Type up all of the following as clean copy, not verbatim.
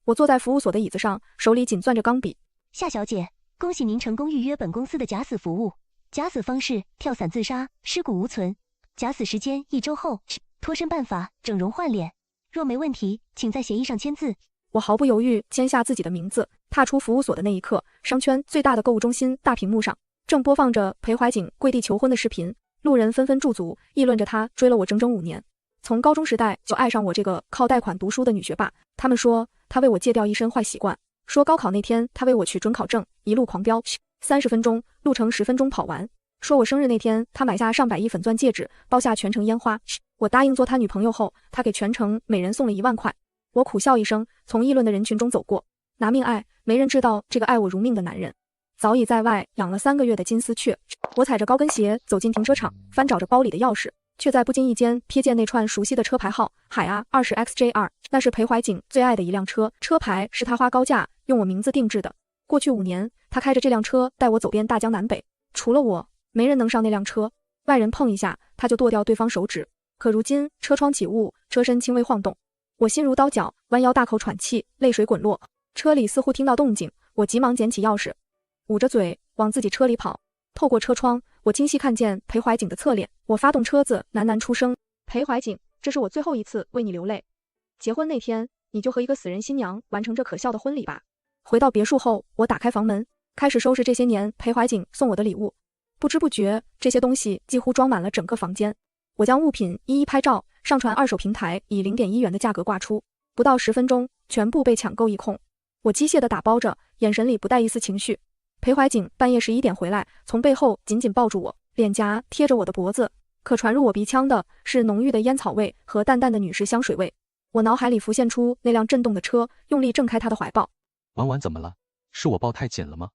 我坐在服务所的椅子上，手里紧攥着钢笔。夏小姐，恭喜您成功预约本公司的假死服务。假死方式：跳伞自杀，尸骨无存。假死时间1周后。脱身办法：整容换脸。若没问题，请在协议上签字。我毫不犹豫签下自己的名字。踏出服务所的那一刻，商圈最大的购物中心大屏幕上正播放着裴怀瑾跪地求婚的视频，路人纷纷驻足，议论着他追了我整整5年。从高中时代就爱上我这个靠贷款读书的女学霸，他们说他为我戒掉一身坏习惯，说高考那天他为我取准考证，一路狂飙30分钟，路程10分钟跑完。说我生日那天他买下上百亿粉钻戒指，包下全程烟花。我答应做他女朋友后，他给全程每人送了1万块。我苦笑一声，从议论的人群中走过。拿命爱，没人知道这个爱我如命的男人早已在外养了3个月的金丝雀。我踩着高跟鞋走进停车场，翻找着包里的钥匙，却在不经意间瞥见那串熟悉的车牌号，海啊 20XJ2， 那是裴怀瑾最爱的一辆车，车牌是他花高价用我名字定制的。过去5年，他开着这辆车带我走遍大江南北，除了我，没人能上那辆车，外人碰一下他就剁掉对方手指。可如今车窗起雾，车身轻微晃动，我心如刀绞，弯腰大口喘气，泪水滚落。车里似乎听到动静，我急忙捡起钥匙，捂着嘴往自己车里跑。透过车窗，我清晰看见裴怀瑾的侧脸。我发动车子，喃喃出声：裴怀瑾，这是我最后一次为你流泪。结婚那天，你就和一个死人新娘完成这可笑的婚礼吧。回到别墅后，我打开房门，开始收拾这些年裴怀瑾送我的礼物。不知不觉，这些东西几乎装满了整个房间。我将物品一一拍照，上传二手平台，以0.1元的价格挂出。不到10分钟，全部被抢购一空。我机械地打包着，眼神里不带一丝情绪。裴怀瑾半夜11点回来，从背后紧紧抱住我，脸颊贴着我的脖子，可传入我鼻腔的是浓郁的烟草味和淡淡的女士香水味。我脑海里浮现出那辆震动的车，用力挣开他的怀抱。婉婉怎么了？是我抱太紧了吗？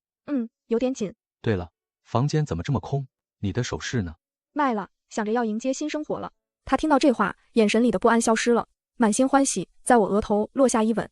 有点紧。对了，房间怎么这么空？你的首饰呢？卖了，想着要迎接新生活了。他听到这话，眼神里的不安消失了，满心欢喜，在我额头落下一吻。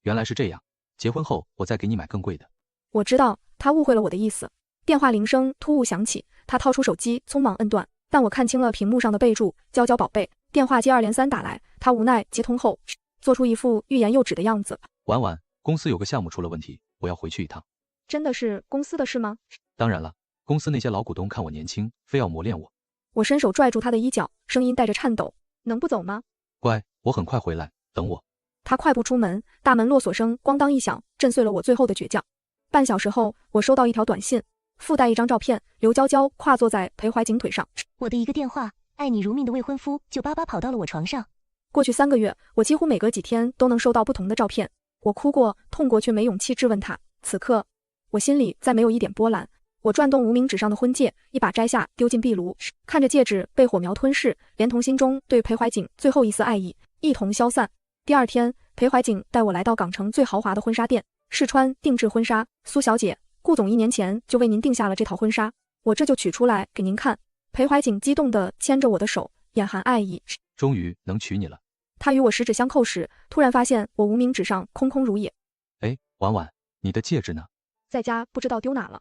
原来是这样，结婚后我再给你买更贵的。我知道他误会了我的意思。电话铃声突兀响起，他掏出手机匆忙摁断，但我看清了屏幕上的备注：娇娇宝贝。电话接二连三打来，他无奈接通后做出一副欲言又止的样子。婉婉，公司有个项目出了问题，我要回去一趟。真的是公司的事吗？当然了，公司那些老股东看我年轻，非要磨练我。我伸手拽住他的衣角，声音带着颤抖：能不走吗？乖，我很快回来，等我。他快步出门，大门落锁声咣当一响，震碎了我最后的倔强。半小时后，我收到一条短信，附带一张照片，刘娇娇跨坐在裴怀瑾腿上。我的一个电话，爱你如命的未婚夫就巴巴跑到了我床上。过去3个月，我几乎每隔几天都能收到不同的照片。我哭过，痛过，却没勇气质问他。此刻，我心里再没有一点波澜。我转动无名指上的婚戒，一把摘下，丢进壁炉，看着戒指被火苗吞噬，连同心中对裴怀瑾最后一丝爱意一同消散。第二天，裴怀瑾带我来到港城最豪华的婚纱店，试穿定制婚纱。苏小姐，顾总1年前就为您定下了这套婚纱，我这就取出来给您看。裴怀瑾激动地牵着我的手，眼含爱意。终于能娶你了。他与我十指相扣时，突然发现我无名指上空空如也。哎，婉婉，你的戒指呢？在家不知道丢哪了。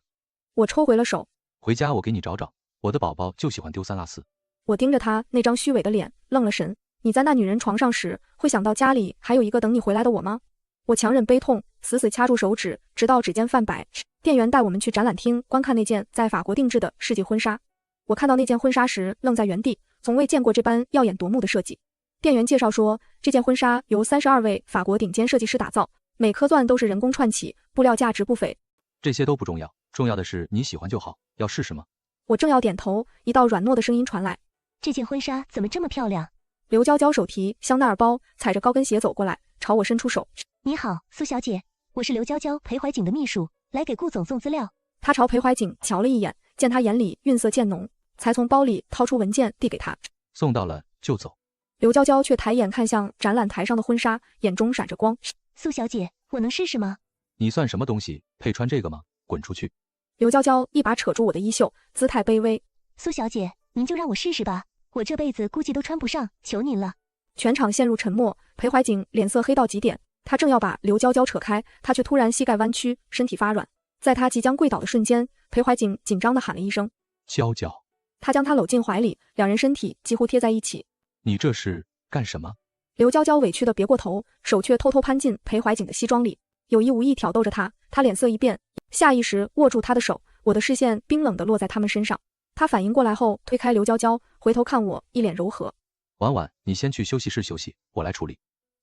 我抽回了手。回家我给你找找，我的宝宝就喜欢丢3落4。我盯着他那张虚伪的脸，愣了神。你在那女人床上时，会想到家里还有一个等你回来的我吗？我强忍悲痛，死死掐住手指，直到指尖泛白。店员带我们去展览厅观看那件在法国定制的世纪婚纱。我看到那件婚纱时，愣在原地，从未见过这般耀眼夺目的设计。店员介绍说，这件婚纱由32位法国顶尖设计师打造，每颗钻都是人工串起，布料价值不菲。这些都不重要，重要的是你喜欢就好，要试试吗？我正要点头，一道软糯的声音传来：这件婚纱怎么这么漂亮？刘娇娇手提香奈儿包，踩着高跟鞋走过来，朝我伸出手。你好，苏小姐，我是刘娇娇，裴怀瑾的秘书，来给顾总送资料。她朝裴怀瑾瞧了一眼，见他眼里晕色渐浓，才从包里掏出文件递给他。送到了就走。刘娇娇却抬眼看向展览台上的婚纱，眼中闪着光。苏小姐，我能试试吗？你算什么东西，配穿这个吗？滚出去！刘娇娇一把扯住我的衣袖，姿态卑微。苏小姐，您就让我试试吧，我这辈子估计都穿不上，求您了。全场陷入沉默，裴怀瑾脸色黑到极点，他正要把刘娇娇扯开，他却突然膝盖弯曲，身体发软。在他即将跪倒的瞬间，裴怀瑾紧张地喊了一声娇娇。他将她搂进怀里，两人身体几乎贴在一起。你这是干什么？刘娇娇委屈的别过头，手却偷偷攀进裴怀景的西装里，有意无意挑逗着他。他脸色一变，下意识握住他的手，我的视线冰冷的落在他们身上。他反应过来后，推开刘娇娇，回头看我，一脸柔和。婉婉，你先去休息室休息，我来处理。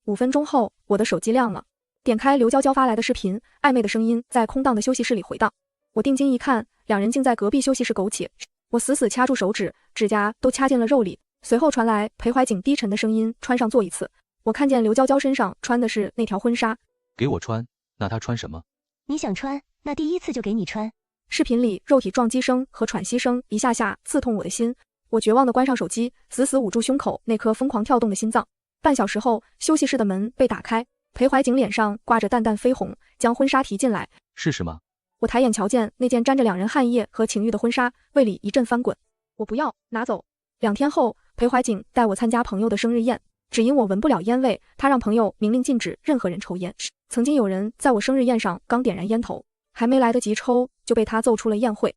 5分钟后，我的手机亮了，点开刘娇娇发来的视频，暧昧的声音在空荡的休息室里回荡。我定睛一看，两人竟在隔壁休息室苟且。我死死掐住手指，指甲都掐进了肉里。随后传来裴怀景低沉的声音：“穿上做一次。”我看见刘娇娇身上穿的是那条婚纱。给我穿？那她穿什么？你想穿，那第一次就给你穿。视频里肉体撞击声和喘息声一下下刺痛我的心，我绝望地关上手机，死死捂住胸口那颗疯狂跳动的心脏。半小时后，休息室的门被打开，裴怀景脸上挂着淡淡绯红，将婚纱提进来。试试吗？我抬眼瞧见那件沾着两人汗液和情欲的婚纱，胃里一阵翻滚。我不要，拿走。2天后，裴怀景带我参加朋友的生日宴，只因我闻不了烟味，他让朋友明令禁止任何人抽烟。曾经有人在我生日宴上刚点燃烟头，还没来得及抽，就被他揍出了宴会。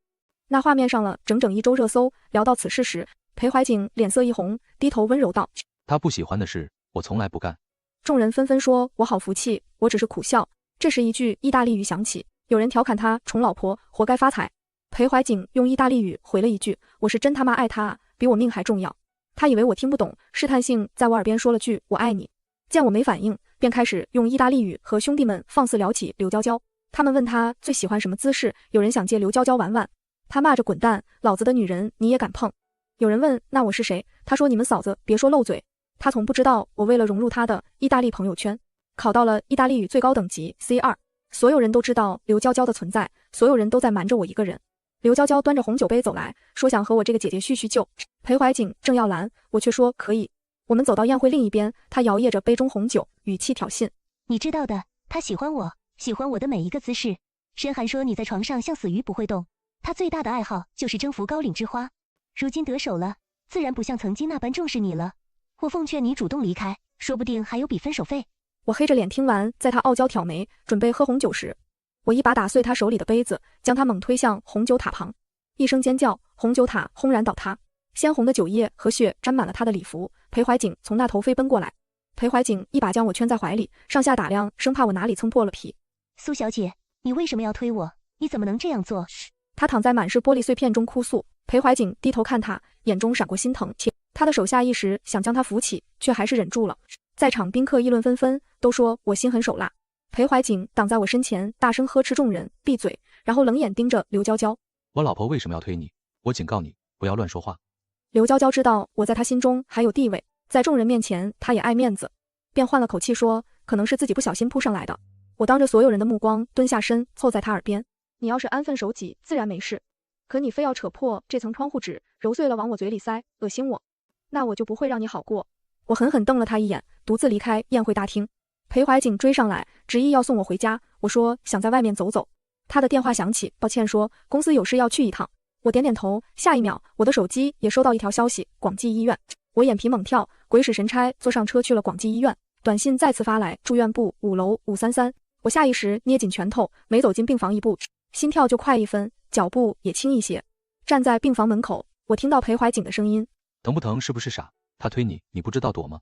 那画面上了整整1周热搜。聊到此事时，裴怀景脸色一红，低头温柔道：“他不喜欢的事，我从来不干。”众人纷纷说我好服气，我只是苦笑。这时一句意大利语响起，有人调侃他宠老婆，活该发财。裴怀景用意大利语回了一句：“我是真他妈爱他啊，比我命还重要。”他以为我听不懂，试探性在我耳边说了句：“我爱你。”见我没反应，便开始用意大利语和兄弟们放肆聊起刘娇娇。他们问他最喜欢什么姿势，有人想借刘娇娇玩玩，他骂着滚蛋，老子的女人你也敢碰。有人问那我是谁，他说你们嫂子别说漏嘴。他从不知道我为了融入他的意大利朋友圈，考到了意大利语最高等级 C2。所有人都知道刘娇娇的存在，所有人都在瞒着我一个人。刘娇娇端着红酒杯走来，说想和我这个姐姐叙叙旧。裴怀景正要拦，我却说可以。我们走到宴会另一边，他摇曳着杯中红酒，语气挑衅：“你知道的，他喜欢我，喜欢我的每一个姿势。申寒说你在床上像死鱼不会动，他最大的爱好就是征服高岭之花。如今得手了，自然不像曾经那般重视你了。我奉劝你主动离开，说不定还有笔分手费。”我黑着脸听完，在他傲娇挑眉，准备喝红酒时，我一把打碎他手里的杯子，将他猛推向红酒塔旁。一声尖叫，红酒塔轰然倒塌，鲜红的酒液和血沾满了他的礼服。裴怀景从那头飞奔过来，裴怀景一把将我圈在怀里，上下打量，生怕我哪里蹭破了皮。苏小姐，你为什么要推我？你怎么能这样做？他躺在满是玻璃碎片中哭诉。裴怀景低头看他，眼中闪过心疼，他的手下意识想将他扶起，却还是忍住了。在场宾客议论纷纷，都说我心狠手辣。裴怀景挡在我身前，大声呵斥众人闭嘴，然后冷眼盯着刘娇娇。我老婆为什么要推你？我警告你，不要乱说话。刘娇娇知道我在她心中还有地位，在众人面前她也爱面子，便换了口气说，可能是自己不小心扑上来的。我当着所有人的目光蹲下身，凑在她耳边，你要是安分守己，自然没事，可你非要扯破这层窗户纸，揉碎了往我嘴里塞，恶心我，那我就不会让你好过。我狠狠瞪了他一眼，独自离开宴会大厅。裴怀景追上来，执意要送我回家。我说想在外面走走。他的电话响起，抱歉说公司有事要去一趟。我点点头，下一秒我的手机也收到一条消息，广济医院。我眼皮猛跳，鬼使神差坐上车去了广济医院。短信再次发来，住院部5楼533。我下意识捏紧拳头，每走进病房一步，心跳就快1分，脚步也轻一些。站在病房门口，我听到裴怀景的声音，疼不疼？是不是傻？他推你，你不知道躲吗？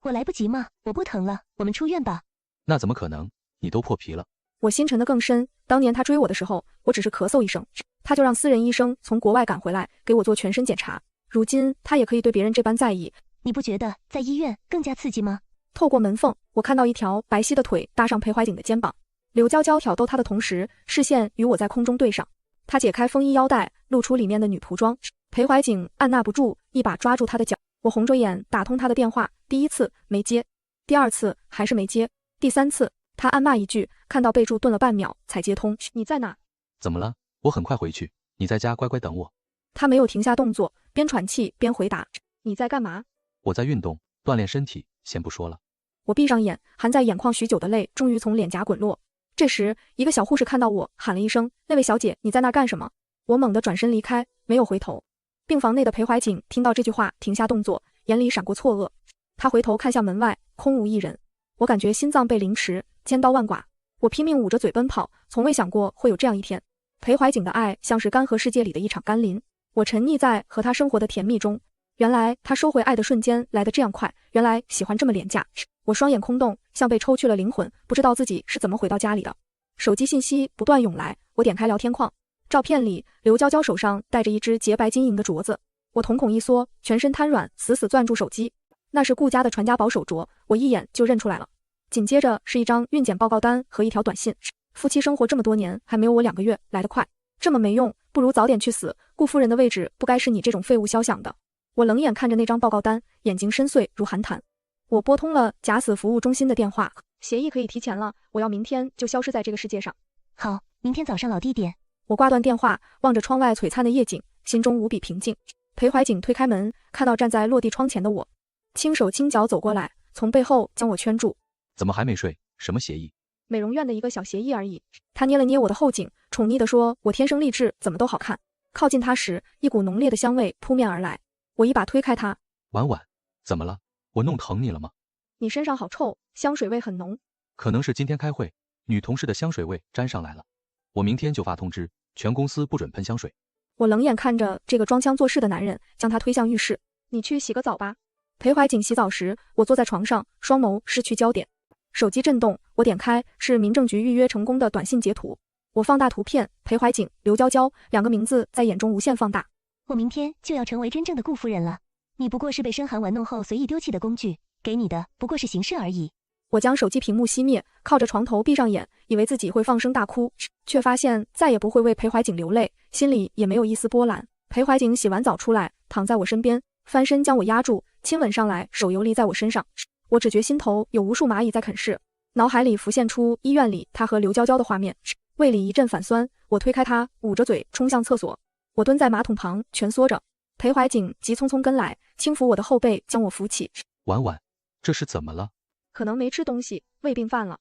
我来不及吗？我不疼了，我们出院吧。那怎么可能？你都破皮了。我心沉得更深。当年他追我的时候，我只是咳嗽一声，他就让私人医生从国外赶回来给我做全身检查。如今他也可以对别人这般在意。你不觉得在医院更加刺激吗？透过门缝，我看到一条白皙的腿搭上裴怀景的肩膀。刘娇娇挑逗他的同时，视线与我在空中对上。他解开风衣腰带，露出里面的女仆装。裴怀景按捺不住，一把抓住他的脚。我红着眼打通他的电话，第一次没接，第二次还是没接，第三次他暗骂一句，看到备注顿了半秒才接通。你在哪？怎么了？我很快回去，你在家乖乖等我。他没有停下动作，边喘气边回答。你在干嘛？我在运动，锻炼身体，先不说了。我闭上眼，含在眼眶许久的泪终于从脸颊滚落。这时一个小护士看到我，喊了一声，那位小姐，你在那干什么？我猛地转身离开，没有回头。病房内的裴怀景听到这句话，停下动作，眼里闪过错愕。他回头看向门外，空无一人。我感觉心脏被凌迟，千刀万剐。我拼命捂着嘴奔跑，从未想过会有这样一天。裴怀景的爱像是干涸世界里的一场甘霖，我沉溺在和他生活的甜蜜中。原来他收回爱的瞬间来得这样快，原来喜欢这么廉价。我双眼空洞，像被抽去了灵魂，不知道自己是怎么回到家里的。手机信息不断涌来，我点开聊天框，照片里刘娇娇手上戴着一只洁白晶莹的镯子，我瞳孔一缩，全身瘫软，死死攥住手机。那是顾家的传家宝手镯，我一眼就认出来了。紧接着是一张孕检报告单和一条短信，夫妻生活这么多年，还没有我2个月来得快，这么没用，不如早点去死，顾夫人的位置不该是你这种废物肖想的。我冷眼看着那张报告单，眼睛深邃如寒潭。我拨通了假死服务中心的电话，协议可以提前了，我要明天就消失在这个世界上。好，明天早上老地点。我挂断电话，望着窗外璀璨的夜景，心中无比平静。裴怀瑾推开门，看到站在落地窗前的我，轻手轻脚走过来，从背后将我圈住。怎么还没睡？什么协议？美容院的一个小协议而已。他捏了捏我的后颈，宠溺地说，我天生丽质，怎么都好看。靠近他时，一股浓烈的香味扑面而来，我一把推开他。婉婉，怎么了？我弄疼你了吗？你身上好臭，香水味很浓。可能是今天开会，女同事的香水味沾上来了。我明天就发通知，全公司不准喷香水。我冷眼看着这个装腔作势的男人，将他推向浴室。你去洗个澡吧。裴怀瑾洗澡时，我坐在床上，双眸失去焦点。手机震动，我点开，是民政局预约成功的短信截图。我放大图片，裴怀瑾、刘娇娇2个名字在眼中无限放大。我明天就要成为真正的顾夫人了，你不过是被深寒玩弄后随意丢弃的工具，给你的不过是形式而已。我将手机屏幕熄灭，靠着床头闭上眼，以为自己会放声大哭，却发现再也不会为裴怀瑾流泪，心里也没有一丝波澜。裴怀瑾洗完澡出来，躺在我身边，翻身将我压住，亲吻上来，手游离在我身上。我只觉心头有无数蚂蚁在啃噬，脑海里浮现出医院里他和刘娇娇的画面，胃里一阵反酸。我推开他，捂着嘴冲向厕所。我蹲在马桶旁蜷缩着，裴怀瑾急匆匆跟来，轻抚我的后背，将我扶起。婉婉，这是怎么了？可能没吃东西，胃病犯了。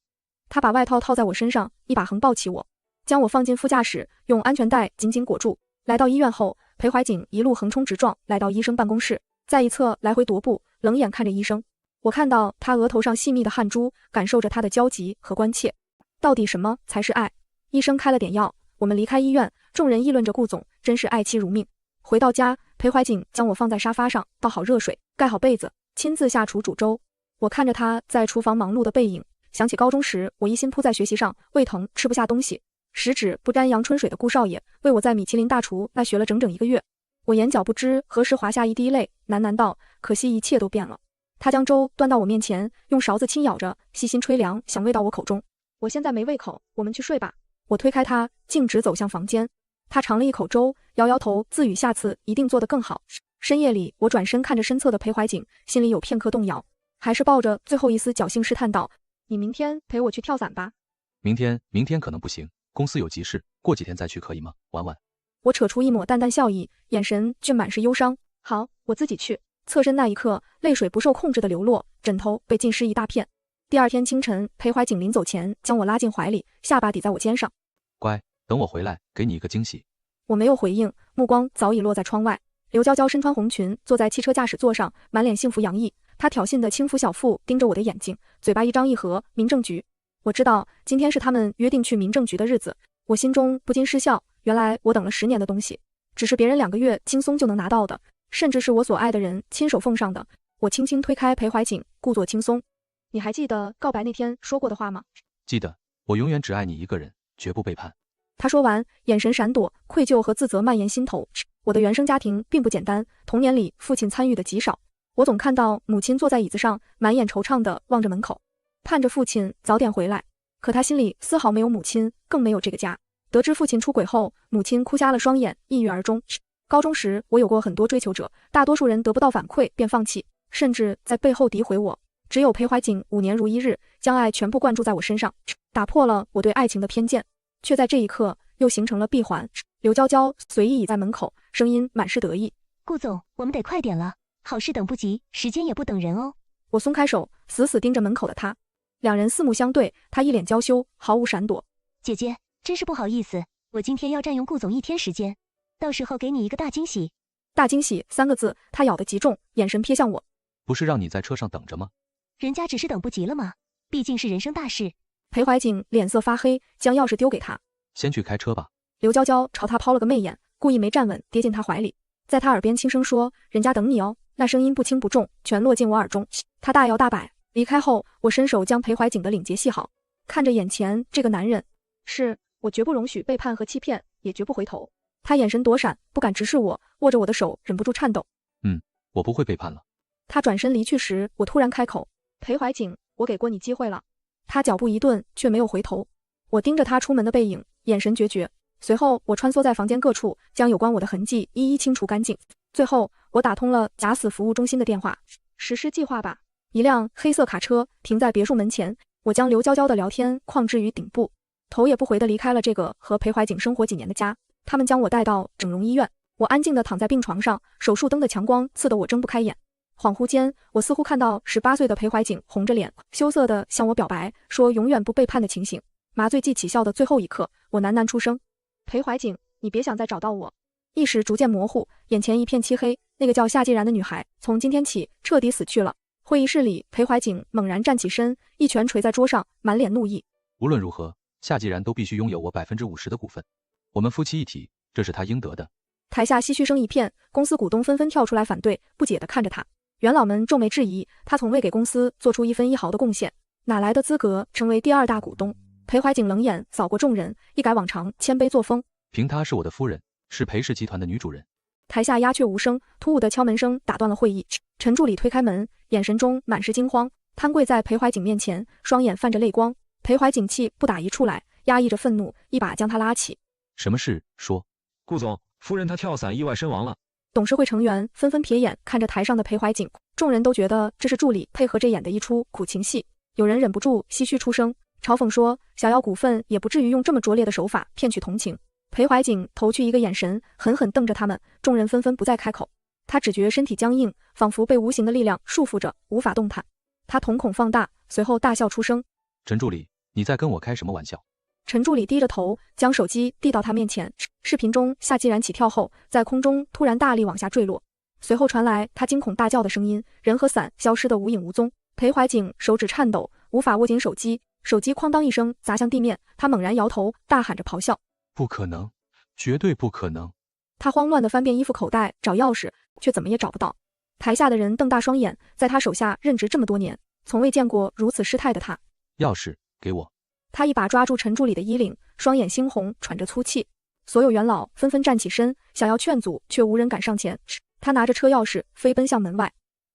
他把外套套在我身上，一把横抱起我，将我放进副驾驶，用安全带紧紧裹住。来到医院后，裴怀瑾一路横冲直撞，来到医生办公室，在一侧来回踱步，冷眼看着医生。我看到他额头上细密的汗珠，感受着他的焦急和关切。到底什么才是爱？医生开了点药，我们离开医院，众人议论着顾总真是爱妻如命。回到家，裴怀瑾将我放在沙发上，倒好热水，盖好被子，亲自下厨煮粥。我看着他在厨房忙碌的背影，想起高中时我一心扑在学习上，胃疼吃不下东西，十指不沾阳春水的顾少爷为我在米其林大厨那学了整整1个月。我眼角不知何时滑下一滴泪，喃喃道，可惜一切都变了。他将粥端到我面前，用勺子轻咬着，细心吹凉，想喂到我口中。我现在没胃口，我们去睡吧。我推开他，径直走向房间。他尝了一口粥，摇摇头，自语下次一定做得更好。深夜里，我转身看着身侧的裴怀瑾，心里有片刻动摇，还是抱着最后一丝侥幸试探道，你明天陪我去跳伞吧。明天可能不行，公司有急事，过几天再去可以吗？婉婉。我扯出一抹淡淡笑意，眼神却满是忧伤。好，我自己去。侧身那一刻，泪水不受控制的流落，枕头被浸湿一大片。第二天清晨，裴怀瑾临走前将我拉进怀里，下巴抵在我肩上。乖，等我回来给你一个惊喜。我没有回应，目光早已落在窗外。刘娇娇身穿红裙，坐在汽车驾驶座上，满脸幸福洋溢。她挑衅的轻抚小腹，盯着我的眼睛，嘴巴一张一合。民政局，我知道今天是他们约定去民政局的日子，我心中不禁失笑。原来我等了10年的东西，只是别人2个月轻松就能拿到的，甚至是我所爱的人亲手奉上的。我轻轻推开裴怀瑾，故作轻松。你还记得告白那天说过的话吗？记得，我永远只爱你一个人，绝不背叛。他说完，眼神闪躲，愧疚和自责蔓延心头。我的原生家庭并不简单，童年里父亲参与的极少，我总看到母亲坐在椅子上，满眼惆怅地望着门口，盼着父亲早点回来。可他心里丝毫没有母亲，更没有这个家。得知父亲出轨后，母亲哭瞎了双眼，抑郁而终。高中时，我有过很多追求者，大多数人得不到反馈便放弃，甚至在背后诋毁我。只有裴怀瑾5年如一日，将爱全部灌注在我身上，打破了我对爱情的偏见，却在这一刻又形成了闭环。刘娇娇随意倚在门口，声音满是得意。顾总，我们得快点了，好事等不及，时间也不等人哦。我松开手，死死盯着门口的他。两人四目相对，他一脸娇羞，毫无闪躲。姐姐，真是不好意思，我今天要占用顾总1天时间，到时候给你一个大惊喜。大惊喜3个字，他咬得极重，眼神瞥向我。不是让你在车上等着吗？人家只是等不及了吗？毕竟是人生大事。裴怀瑾脸色发黑，将钥匙丢给他。先去开车吧。刘娇娇朝他抛了个媚眼，故意没站稳，跌进他怀里，在他耳边轻声说：人家等你哦。那声音不轻不重，全落进我耳中。他大摇大摆离开后，我伸手将裴怀瑾的领结系好，看着眼前这个男人，是我绝不容许背叛和欺骗，也绝不回头。他眼神躲闪，不敢直视我，握着我的手忍不住颤抖。我不会背叛了。他转身离去时，我突然开口：裴怀瑾，我给过你机会了。他脚步一顿，却没有回头。我盯着他出门的背影，眼神决绝。随后我穿梭在房间各处，将有关我的痕迹一一清除干净。最后我打通了假死服务中心的电话。实施计划吧。一辆黑色卡车停在别墅门前，我将刘娇娇的聊天框置于顶部，头也不回地离开了这个和裴怀瑾生活几年的家。他们将我带到整容医院，我安静地躺在病床上，手术灯的强光刺得我睁不开眼。恍惚间，我似乎看到18岁的裴怀瑾红着脸，羞涩地向我表白，说永远不背叛的情形。麻醉剂起效的最后一刻，我喃喃出声：裴怀瑾，你别想再找到我。意识逐渐模糊，眼前一片漆黑，那个叫夏既然的女孩，从今天起彻底死去了。会议室里，裴怀瑾猛然站起身，一拳捶在桌上，满脸怒意。无论如何，夏既然都必须拥有我50%的股份，我们夫妻一体，这是他应得的。台下唏嘘声一片，公司股东纷纷跳出来反对，不解地看着他。元老们皱眉质疑，他从未给公司做出1分1毫的贡献，哪来的资格成为第2大股东？裴怀瑾冷眼扫过众人，一改往常谦卑作风。凭她是我的夫人，是裴氏集团的女主人。台下鸦雀无声，突兀的敲门声打断了会议。陈助理推开门，眼神中满是惊慌，瘫跪在裴怀瑾面前，双眼泛着泪光。裴怀瑾气不打一处来，压抑着愤怒，一把将他拉起。什么事？说。顾总，夫人她跳伞意外身亡了。董事会成员纷纷瞥眼看着台上的裴怀瑾，众人都觉得这是助理配合着演的一出苦情戏。有人忍不住唏嘘出声，嘲讽说想要股份也不至于用这么拙劣的手法骗取同情。裴怀瑾投去一个眼神，狠狠瞪着他们，众人纷纷不再开口。他只觉身体僵硬，仿佛被无形的力量束缚着，无法动弹。他瞳孔放大，随后大笑出声：陈助理，你在跟我开什么玩笑？陈助理低着头，将手机递到他面前。视频中夏既然起跳后，在空中突然大力往下坠落，随后传来他惊恐大叫的声音，人和伞消失得无影无踪。裴怀瑾手指颤抖，无法握紧手机，手机哐当一声砸向地面，他猛然摇头，大喊着咆哮：不可能，绝对不可能！他慌乱地翻遍衣服口袋找钥匙，却怎么也找不到。台下的人瞪大双眼，在他手下任职这么多年，从未见过如此失态的他。钥匙给我！他一把抓住陈助理的衣领，双眼猩红，喘着粗气。所有元老纷纷站起身，想要劝阻，却无人敢上前。他拿着车钥匙飞奔向门外。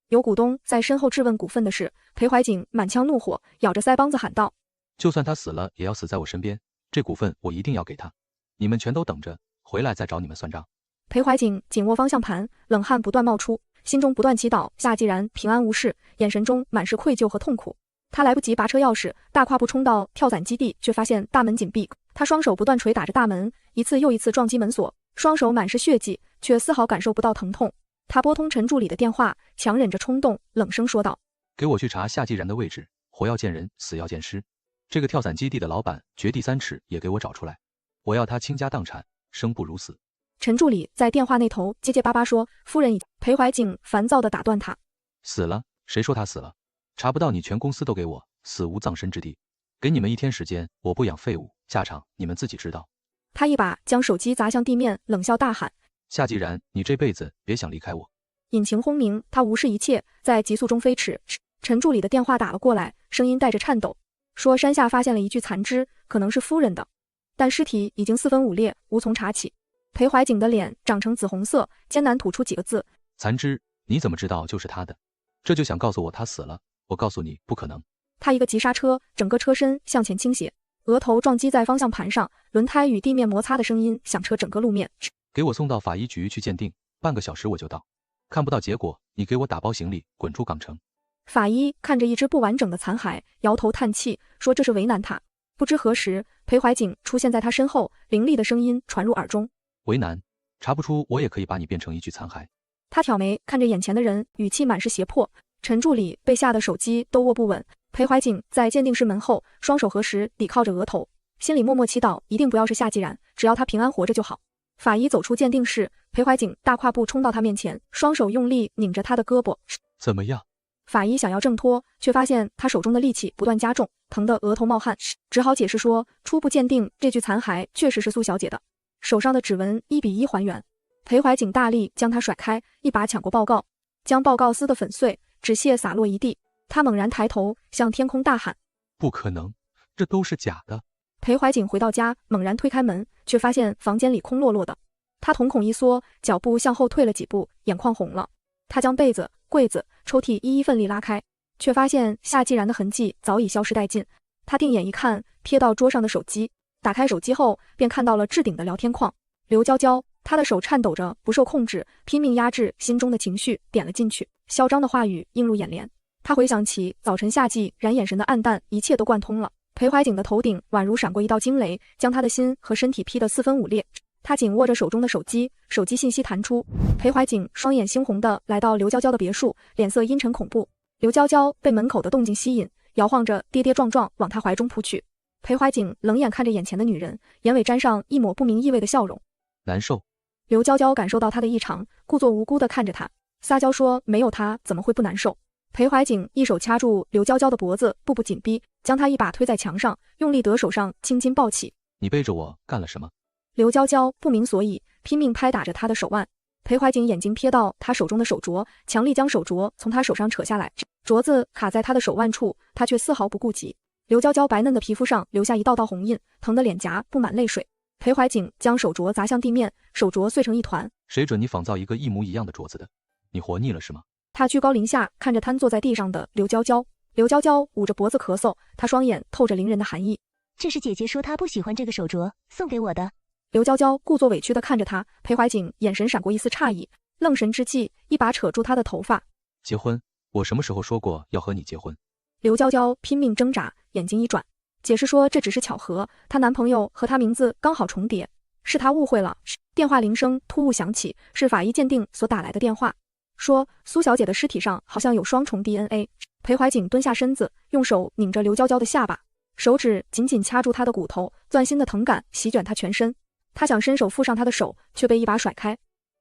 有股东在身后质问股份的事，裴怀瑾满腔怒火，咬着腮帮子喊道：就算他死了，也要死在我身边，这股份我一定要给他。你们全都等着，回来再找你们算账。裴怀瑾紧握方向盘，冷汗不断冒出，心中不断祈祷夏既然平安无事，眼神中满是愧疚和痛苦。他来不及拔车钥匙，大跨步冲到跳伞基地，却发现大门紧闭。他双手不断捶打着大门，一次又一次撞击门锁，双手满是血迹，却丝毫感受不到疼痛。他拨通陈助理的电话，强忍着冲动，冷声说道：给我去查夏既然的位置，活要见人，死要见尸。这个跳伞基地的老板掘地3尺也给我找出来，我要他倾家荡产，生不如死。陈助理在电话那头结结巴巴说：夫人已……裴怀瑾烦躁地打断他：死了？谁说他死了？查不到你全公司都给我，死无葬身之地。给你们1天时间，我不养废物，下场你们自己知道。他一把将手机砸向地面，冷笑大喊：夏既然，你这辈子别想离开我。引擎轰鸣，他无视一切，在急速中飞驰。陈助理的电话打了过来，声音带着颤抖，说山下发现了一具残肢，可能是夫人的，但尸体已经4分5裂，无从查起。裴怀瑾的脸长成紫红色，艰难吐出几个字：残肢？你怎么知道就是他的？这就想告诉我他死了？我告诉你，不可能。他一个急刹车，整个车身向前倾斜，额头撞击在方向盘上，轮胎与地面摩擦的声音响彻整个路面。给我送到法医局去鉴定，半个小时我就到。看不到结果，你给我打包行李，滚出港城。法医看着一只不完整的残骸，摇头叹气，说这是为难他。不知何时，裴怀瑾出现在他身后，凌厉的声音传入耳中：为难？查不出，我也可以把你变成一具残骸。他挑眉看着眼前的人，语气满是胁迫。陈助理被吓得手机都握不稳。裴怀瑾在鉴定室门后，双手合十抵靠着额头，心里默默祈祷一定不要是夏既然，只要他平安活着就好。法医走出鉴定室，裴怀瑾大跨步冲到他面前，双手用力拧着他的胳膊。怎么样？法医想要挣脱，却发现他手中的力气不断加重，疼得额头冒汗，只好解释说初步鉴定这具残骸确实是苏小姐的，手上的指纹1:1还原。裴怀瑾大力将他甩开，一把抢过报告。将报告撕得粉碎，纸屑洒落一地。他猛然抬头，向天空大喊：不可能，这都是假的！裴怀瑾回到家，猛然推开门，却发现房间里空落落的。他瞳孔一缩，脚步向后退了几步，眼眶红了。他将被子、柜子、抽屉一一奋力拉开，却发现夏既然的痕迹早已消失殆尽。他定眼一看，瞥到桌上的手机，打开手机后，便看到了置顶的聊天框。刘娇娇，他的手颤抖着，不受控制，拼命压制心中的情绪，点了进去。嚣张的话语映入眼帘。他回想起早晨夏季然眼神的暗淡，一切都贯通了。裴怀瑾的头顶宛如闪过一道惊雷，将他的心和身体劈得四分五裂。他紧握着手中的手机，手机信息弹出。裴怀瑾双眼猩红的来到刘娇娇的别墅，脸色阴沉恐怖。刘娇娇被门口的动静吸引，摇晃着跌跌撞撞往他怀中扑去。裴怀瑾冷眼看着眼前的女人，眼尾沾上一抹不明意味的笑容。难受。刘娇娇感受到他的异常，故作无辜地看着他，撒娇说没有他怎么会不难受。裴怀瑾一手掐住刘娇娇的脖子，步步紧逼，将她一把推在墙上，用力得手上青筋暴起。你背着我干了什么？刘娇娇不明所以，拼命拍打着他的手腕。裴怀瑾眼睛瞥到他手中的手镯，强力将手镯从他手上扯下来，镯子卡在他的手腕处，他却丝毫不顾及。刘娇娇白嫩的皮肤上留下一道道红印，疼得脸颊布满泪水。裴怀瑾将手镯砸向地面，手镯碎成一团。谁准你仿造一个一模一样的镯子的？你活腻了是吗？他居高临下看着瘫坐在地上的刘娇娇，刘娇娇捂着脖子咳嗽，她双眼透着凌人的寒意。这是姐姐说她不喜欢这个手镯，送给我的。刘娇娇故作委屈地看着他，裴怀瑾眼神闪过一丝诧异，愣神之际，一把扯住他的头发。结婚？我什么时候说过要和你结婚？刘娇娇拼命挣扎，眼睛一转，解释说这只是巧合，她男朋友和她名字刚好重叠，是她误会了。电话铃声突兀响起，是法医鉴定所打来的电话，说苏小姐的尸体上好像有双重 DNA。 裴怀瑾蹲下身子，用手拧着刘娇娇的下巴，手指紧紧掐住她的骨头，钻心的疼感席卷她全身。他想伸手覆上她的手，却被一把甩开。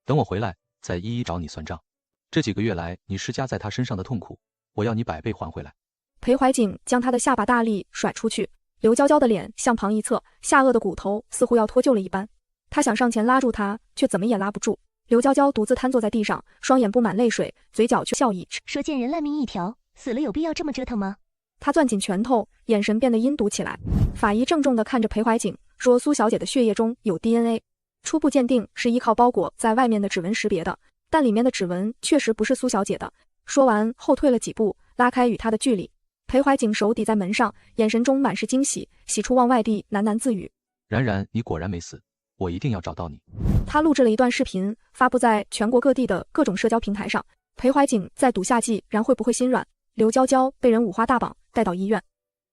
等我回来再一一找你算账，这几个月来你施加在她身上的痛苦，我要你100倍还回来。裴怀瑾将她的下巴大力甩出去，刘娇娇的脸向旁一侧，下颚的骨头似乎要脱臼了一般。他想上前拉住她，却怎么也拉不住。刘娇娇独自瘫坐在地上，双眼布满泪水，嘴角却笑意，说见人烂命一条，死了有必要这么折腾吗？他攥紧拳头，眼神变得阴毒起来。法医郑重地看着裴怀瑾，说苏小姐的血液中有 DNA， 初步鉴定是依靠包裹在外面的指纹识别的，但里面的指纹确实不是苏小姐的。说完后退了几步，拉开与他的距离。裴怀瑾手抵在门上，眼神中满是惊喜，喜出望外地喃喃自语：然然，你果然没死，我一定要找到你。他录制了一段视频，发布在全国各地的各种社交平台上。裴怀瑾在赌夏季然会不会心软，刘娇娇被人五花大绑带到医院。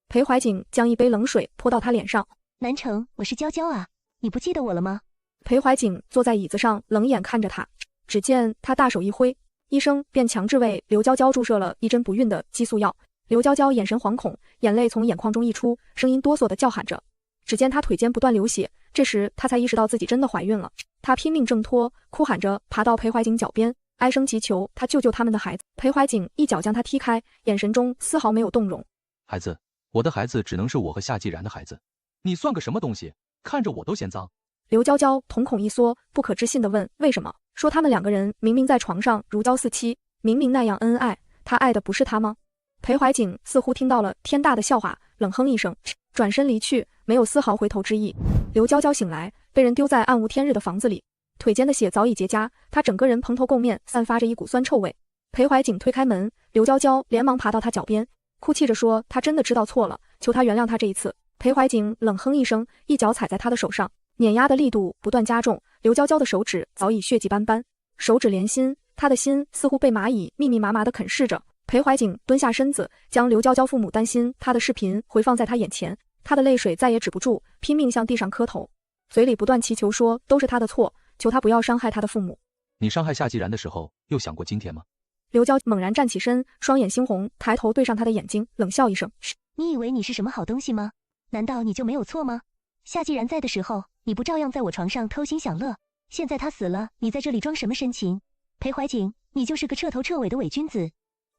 裴怀瑾将一杯冷水泼到他脸上。南城，我是娇娇啊，你不记得我了吗？裴怀瑾坐在椅子上，冷眼看着他。只见他大手一挥，医生便强制为刘娇娇注射了一针不孕的激素药。刘娇娇眼神惶恐，眼泪从眼眶中溢出，声音哆嗦地叫喊着。只见她腿间不断流血，这时她才意识到自己真的怀孕了。她拼命挣脱，哭喊着爬到裴怀瑾脚边，哀声祈求他救救他们的孩子。裴怀瑾一脚将他踢开，眼神中丝毫没有动容。孩子，我的孩子只能是我和夏既然的孩子，你算个什么东西，看着我都嫌脏。刘娇娇瞳孔一缩，不可置信地问为什么，说他们两个人明明在床上如胶似漆，明明那样恩爱，他爱的不是他吗？裴怀瑾似乎听到了天大的笑话，冷哼一声，转身离去，没有丝毫回头之意。刘娇娇醒来，被人丢在暗无天日的房子里，腿间的血早已结痂，她整个人蓬头垢面，散发着一股酸臭味。裴怀瑾推开门，刘娇娇连忙爬到他脚边，哭泣着说她真的知道错了，求他原谅她这一次。裴怀瑾冷哼一声，一脚踩在他的手上，碾压的力度不断加重，刘娇娇的手指早已血迹斑斑，手指连心，她的心似乎被蚂蚁密密麻麻地啃噬着。裴怀瑾蹲下身子，将刘娇娇父母担心她的视频回放在他眼前，他的泪水再也止不住，拼命向地上磕头，嘴里不断祈求说都是他的错，求他不要伤害他的父母。你伤害夏既然的时候，又想过今天吗？刘娇猛然站起身，双眼猩红，抬头对上他的眼睛，冷笑一声：你以为你是什么好东西吗？难道你就没有错吗？夏既然在的时候，你不照样在我床上偷心享乐？现在他死了，你在这里装什么深情？裴怀瑾，你就是个彻头彻尾的伪君子。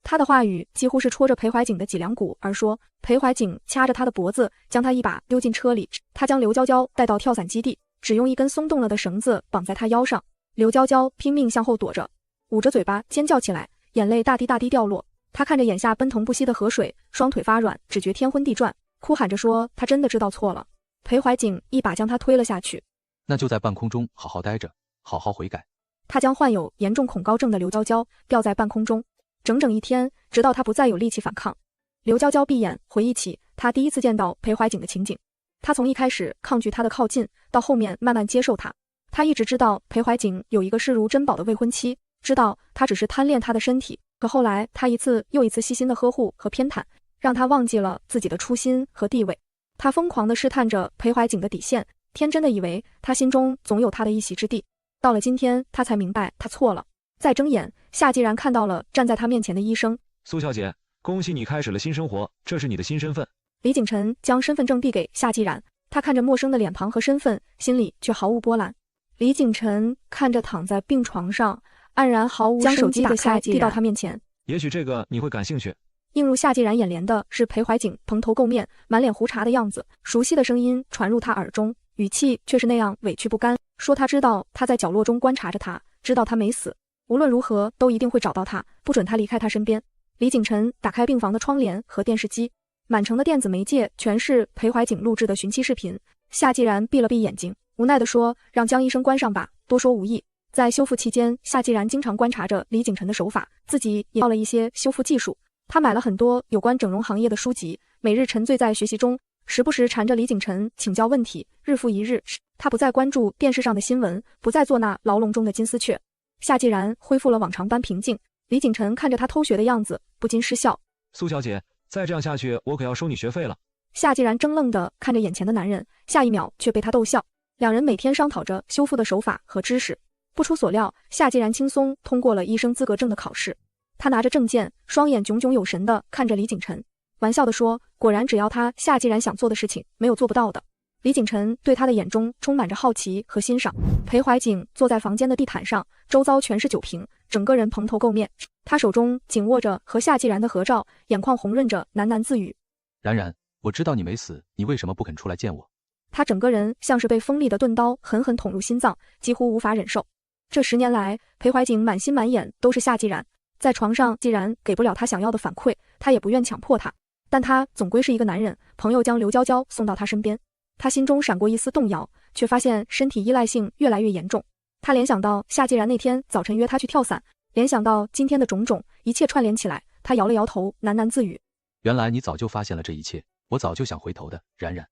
他的话语几乎是戳着裴怀瑾的脊梁骨而说。裴怀瑾掐着他的脖子，将他一把丢进车里。他将刘娇娇带到跳伞基地，只用一根松动了的绳子绑在他腰上。刘娇娇拼命向后躲着，捂着嘴巴尖叫起来，眼泪大滴大滴掉落。他看着眼下奔腾不息的河水，双腿发软，只觉天昏地转，哭喊着说他真的知道错了。裴怀景一把将他推了下去。那就在半空中好好待着，好好悔改。他将患有严重恐高症的刘娇娇吊在半空中，整整1天，直到他不再有力气反抗。刘娇娇闭眼回忆起他第一次见到裴怀景的情景，他从一开始抗拒他的靠近，到后面慢慢接受他。他一直知道裴怀景有一个视如珍宝的未婚妻，知道他只是贪恋他的身体，可后来他一次又一次细心的呵护和偏袒，让他忘记了自己的初心和地位。他疯狂地试探着裴怀景的底线，天真的以为他心中总有他的一席之地。到了今天，他才明白他错了。再睁眼，夏既然看到了站在他面前的医生。苏小姐，恭喜你开始了新生活，这是你的新身份。李景晨将身份证递给夏既然，他看着陌生的脸庞和身份，心里却毫无波澜。李景晨看着躺在病床上黯然毫无生机的夏既然，递到他面前。也许这个你会感兴趣。映入夏既然眼帘的是裴怀景蓬头垢面、满脸胡茬的样子，熟悉的声音传入他耳中，语气却是那样委屈不甘，说他知道他在角落中观察着他，知道他没死，无论如何都一定会找到他，不准他离开他身边。李景晨打开病房的窗帘和电视机，满城的电子媒介全是裴怀景录制的寻妻视频。夏既然闭了闭眼睛，无奈地说，让江医生关上吧，多说无益。在修复期间，夏既然经常观察着李景晨的手法，自己也学了一些修复技术。他买了很多有关整容行业的书籍，每日沉醉在学习中，时不时缠着李景晨请教问题，日复一日。他不再关注电视上的新闻，不再做那牢笼中的金丝雀。夏既然恢复了往常般平静，李景晨看着他偷学的样子，不禁失笑。苏小姐，再这样下去，我可要收你学费了。夏既然怔愣地看着眼前的男人，下一秒却被他逗笑。两人每天商讨着修复的手法和知识。不出所料，夏既然轻松通过了医生资格证的考试。他拿着证件，双眼炯炯有神地看着李景晨，玩笑地说，果然只要他夏既然想做的事情，没有做不到的。李景晨对他的眼中充满着好奇和欣赏。裴怀景坐在房间的地毯上，周遭全是酒瓶，整个人蓬头垢面。他手中紧握着和夏既然的合照，眼眶红润着，喃喃自语：然然，我知道你没死，你为什么不肯出来见我？他整个人像是被锋利的钝刀狠狠捅入心脏，几乎无法忍受。这10年来，裴怀景满心满眼都是夏既然，在床上既然给不了他想要的反馈，他也不愿强迫他，但他总归是一个男人。朋友将刘娇娇送到他身边，他心中闪过一丝动摇，却发现身体依赖性越来越严重。他联想到夏既然那天早晨约他去跳伞，联想到今天的种种，一切串联起来，他摇了摇头，喃喃自语：原来你早就发现了这一切，我早就想回头的，然然。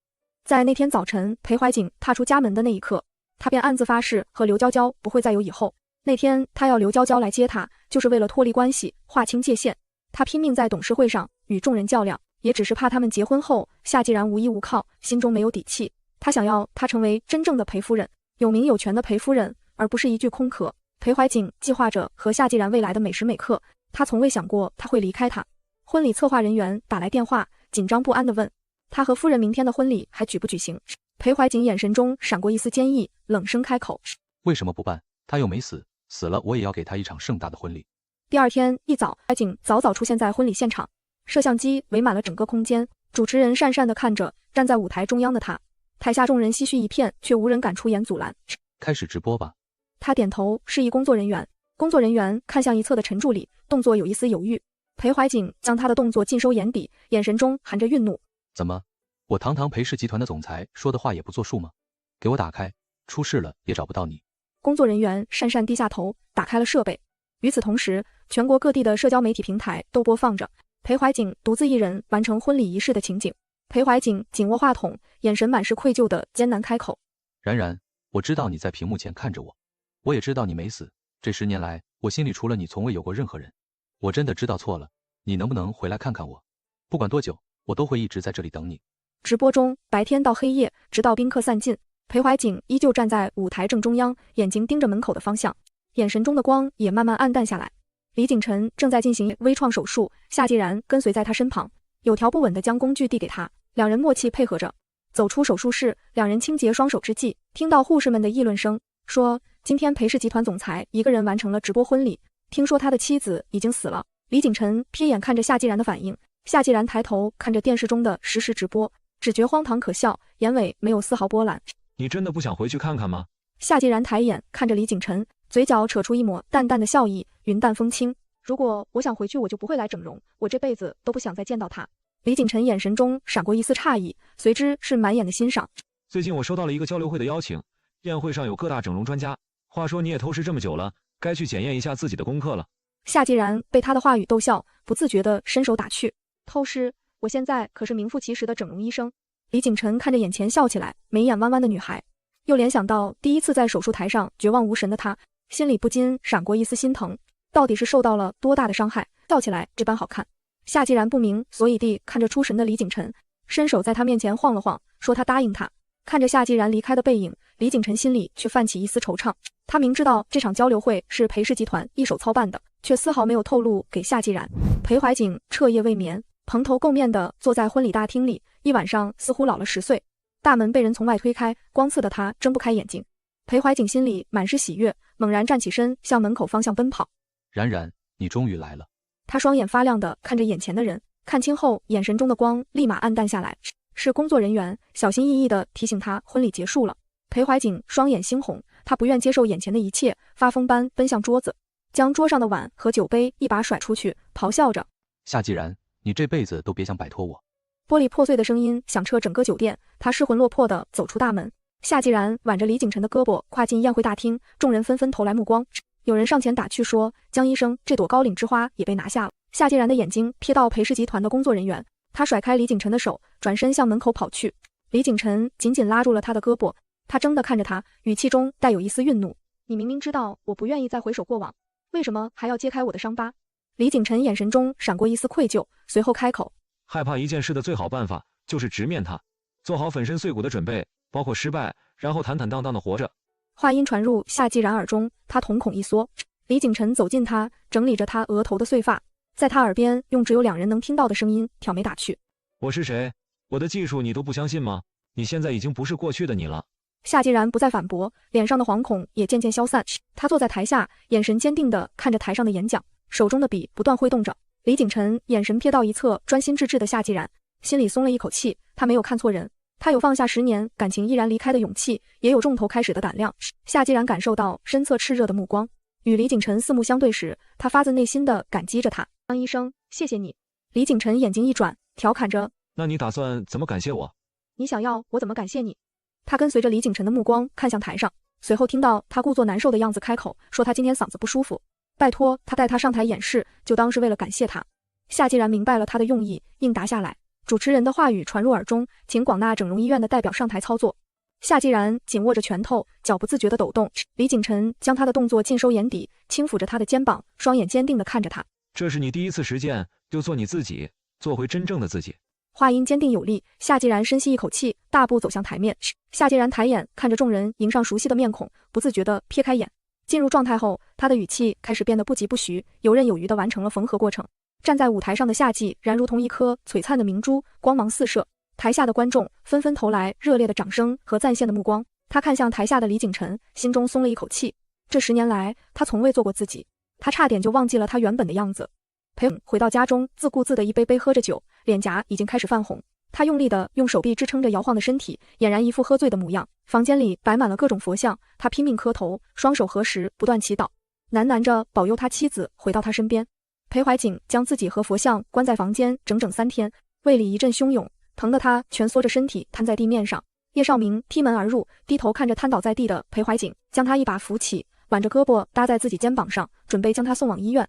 在那天早晨，裴怀景踏出家门的那一刻，他便暗自发誓和刘娇娇不会再有以后。那天他要刘娇娇来接他，就是为了脱离关系，划清界限。他拼命在董事会上与众人较量，也只是怕他们结婚后夏既然无依无靠，心中没有底气。他想要她成为真正的裴夫人，有名有权的裴夫人，而不是一具空壳。裴怀景计划着和夏既然未来的每时每刻，他从未想过他会离开他。婚礼策划人员打来电话，紧张不安地问他和夫人明天的婚礼还举不举行。裴怀景眼神中闪过一丝坚毅，冷声开口：为什么不办？他又没死，死了我也要给他一场盛大的婚礼。第二天一早，怀景早早出现在婚礼现场，摄像机围满了整个空间，主持人讪讪地看着站在舞台中央的他，台下众人唏嘘一片，却无人敢出言阻拦。开始直播吧。他点头示意工作人员，工作人员看向一侧的陈助理，动作有一丝犹豫。裴怀景将他的动作尽收眼底，眼神中含着愠怒。怎么，我堂堂裴氏集团的总裁说的话也不作数吗？给我打开，出事了也找不到你。工作人员讪讪低下头，打开了设备。与此同时，全国各地的社交媒体平台都播放着裴怀景独自一人完成婚礼仪式的情景。裴怀景紧握话筒，眼神满是愧疚的艰难开口：然然，我知道你在屏幕前看着我，我也知道你没死。这10年来，我心里除了你从未有过任何人。我真的知道错了，你能不能回来看看我？不管多久，我都会一直在这里等你。直播中，白天到黑夜，直到宾客散尽，裴怀景依旧站在舞台正中央，眼睛盯着门口的方向，眼神中的光也慢慢暗淡下来。李景晨正在进行微创手术，夏既然跟随在他身旁，有条不紊地将工具递给他，两人默契配合着走出手术室。两人清洁双手之际，听到护士们的议论声，说今天裴氏集团总裁一个人完成了直播婚礼，听说他的妻子已经死了。李景晨瞥眼看着夏既然的反应，夏既然抬头看着电视中的实时直播，只觉荒唐可笑，眼尾没有丝毫波澜。你真的不想回去看看吗？夏既然抬眼看着李景晨，嘴角扯出一抹淡淡的笑意，云淡风轻。如果我想回去，我就不会来整容，我这辈子都不想再见到他。李景晨眼神中闪过一丝诧异，随之是满眼的欣赏。最近我收到了一个交流会的邀请，宴会上有各大整容专家。话说你也偷师这么久了，该去检验一下自己的功课了。夏既然被他的话语逗笑，不自觉地伸手打趣：偷师？我现在可是名副其实的整容医生。李景晨看着眼前笑起来、眉眼弯弯的女孩，又联想到第一次在手术台上绝望无神的她，心里不禁闪过一丝心疼。到底是受到了多大的伤害，笑起来这般好看？夏既然不明所以地看着出神的李景晨，伸手在他面前晃了晃，说他答应他。看着夏既然离开的背影，李景晨心里却泛起一丝惆怅。他明知道这场交流会是裴氏集团一手操办的，却丝毫没有透露给夏既然。裴怀瑾彻夜未眠，蓬头垢面地坐在婚礼大厅里，一晚上似乎老了10岁。大门被人从外推开，光刺的他睁不开眼睛。裴怀瑾心里满是喜悦，猛然站起身，向门口方向奔跑。然然，你终于来了。他双眼发亮地看着眼前的人，看清后眼神中的光立马暗淡下来，是工作人员小心翼翼地提醒他婚礼结束了。裴怀瑾双眼猩红，他不愿接受眼前的一切，发疯般奔向桌子，将桌上的碗和酒杯一把甩出去，咆哮着：夏既然，你这辈子都别想摆脱我！玻璃破碎的声音响彻整个酒店，他失魂落魄地走出大门。夏既然挽着李景晨的胳膊跨进宴会大厅，众人纷纷投来目光。有人上前打趣说：江医生，这朵高岭之花也被拿下了。夏既然的眼睛瞥到裴氏集团的工作人员，他甩开李景晨的手，转身向门口跑去。李景晨紧紧拉住了他的胳膊，他怔地看着他，语气中带有一丝愠怒：你明明知道我不愿意再回首过往，为什么还要揭开我的伤疤？李景晨眼神中闪过一丝愧疚，随后开口：害怕一件事的最好办法就是直面它，做好粉身碎骨的准备，包括失败，然后坦坦荡荡地活着。话音传入夏既然耳中，他瞳孔一缩。李景晨走近他，整理着他额头的碎发，在他耳边用只有2人能听到的声音挑眉打趣：我是谁？我的技术你都不相信吗？你现在已经不是过去的你了。夏既然不再反驳，脸上的惶恐也渐渐消散。他坐在台下，眼神坚定地看着台上的演讲，手中的笔不断挥动着。李景晨眼神瞥到一侧专心致志的夏既然，心里松了一口气，他没有看错人。他有放下10年感情毅然离开的勇气，也有重头开始的胆量。夏既然感受到身侧炽热的目光，与李景晨四目相对时，他发自内心的感激着他。张医生，谢谢你。李景晨眼睛一转，调侃着：那你打算怎么感谢我？你想要我怎么感谢你？他跟随着李景晨的目光看向台上，随后听到他故作难受的样子，开口说他今天嗓子不舒服，拜托他带他上台演示，就当是为了感谢他。夏既然明白了他的用意，应答下来。主持人的话语传入耳中，请广纳整容医院的代表上台操作。夏既然紧握着拳头，脚不自觉地抖动。李景晨将他的动作尽收眼底，轻抚着他的肩膀，双眼坚定地看着他。这是你第一次实践，就做你自己，做回真正的自己。话音坚定有力，夏既然深吸一口气，大步走向台面。夏既然抬眼看着众人迎上熟悉的面孔，不自觉地瞥开眼。进入状态后，他的语气开始变得不疾不徐，游刃有余地完成了缝合过程。站在舞台上的夏既然如同一颗璀璨的明珠，光芒四射。台下的观众纷纷投来热烈的掌声和赞羡的目光。他看向台下的李景晨，心中松了一口气。这10年来，他从未做过自己，他差点就忘记了他原本的样子。裴回到家中，自顾自地一杯杯喝着酒，脸颊已经开始泛红。他用力地用手臂支撑着摇晃的身体，俨然一副喝醉的模样。房间里摆满了各种佛像，他拼命磕头，双手合十，不断祈祷，喃喃着保佑他妻子回到他身边。裴怀瑾将自己和佛像关在房间整整3天，胃里一阵汹涌，疼得他蜷缩着身体瘫在地面上。叶绍明踢门而入，低头看着瘫倒在地的裴怀瑾，将他一把扶起，挽着胳膊搭在自己肩膀上，准备将他送往医院。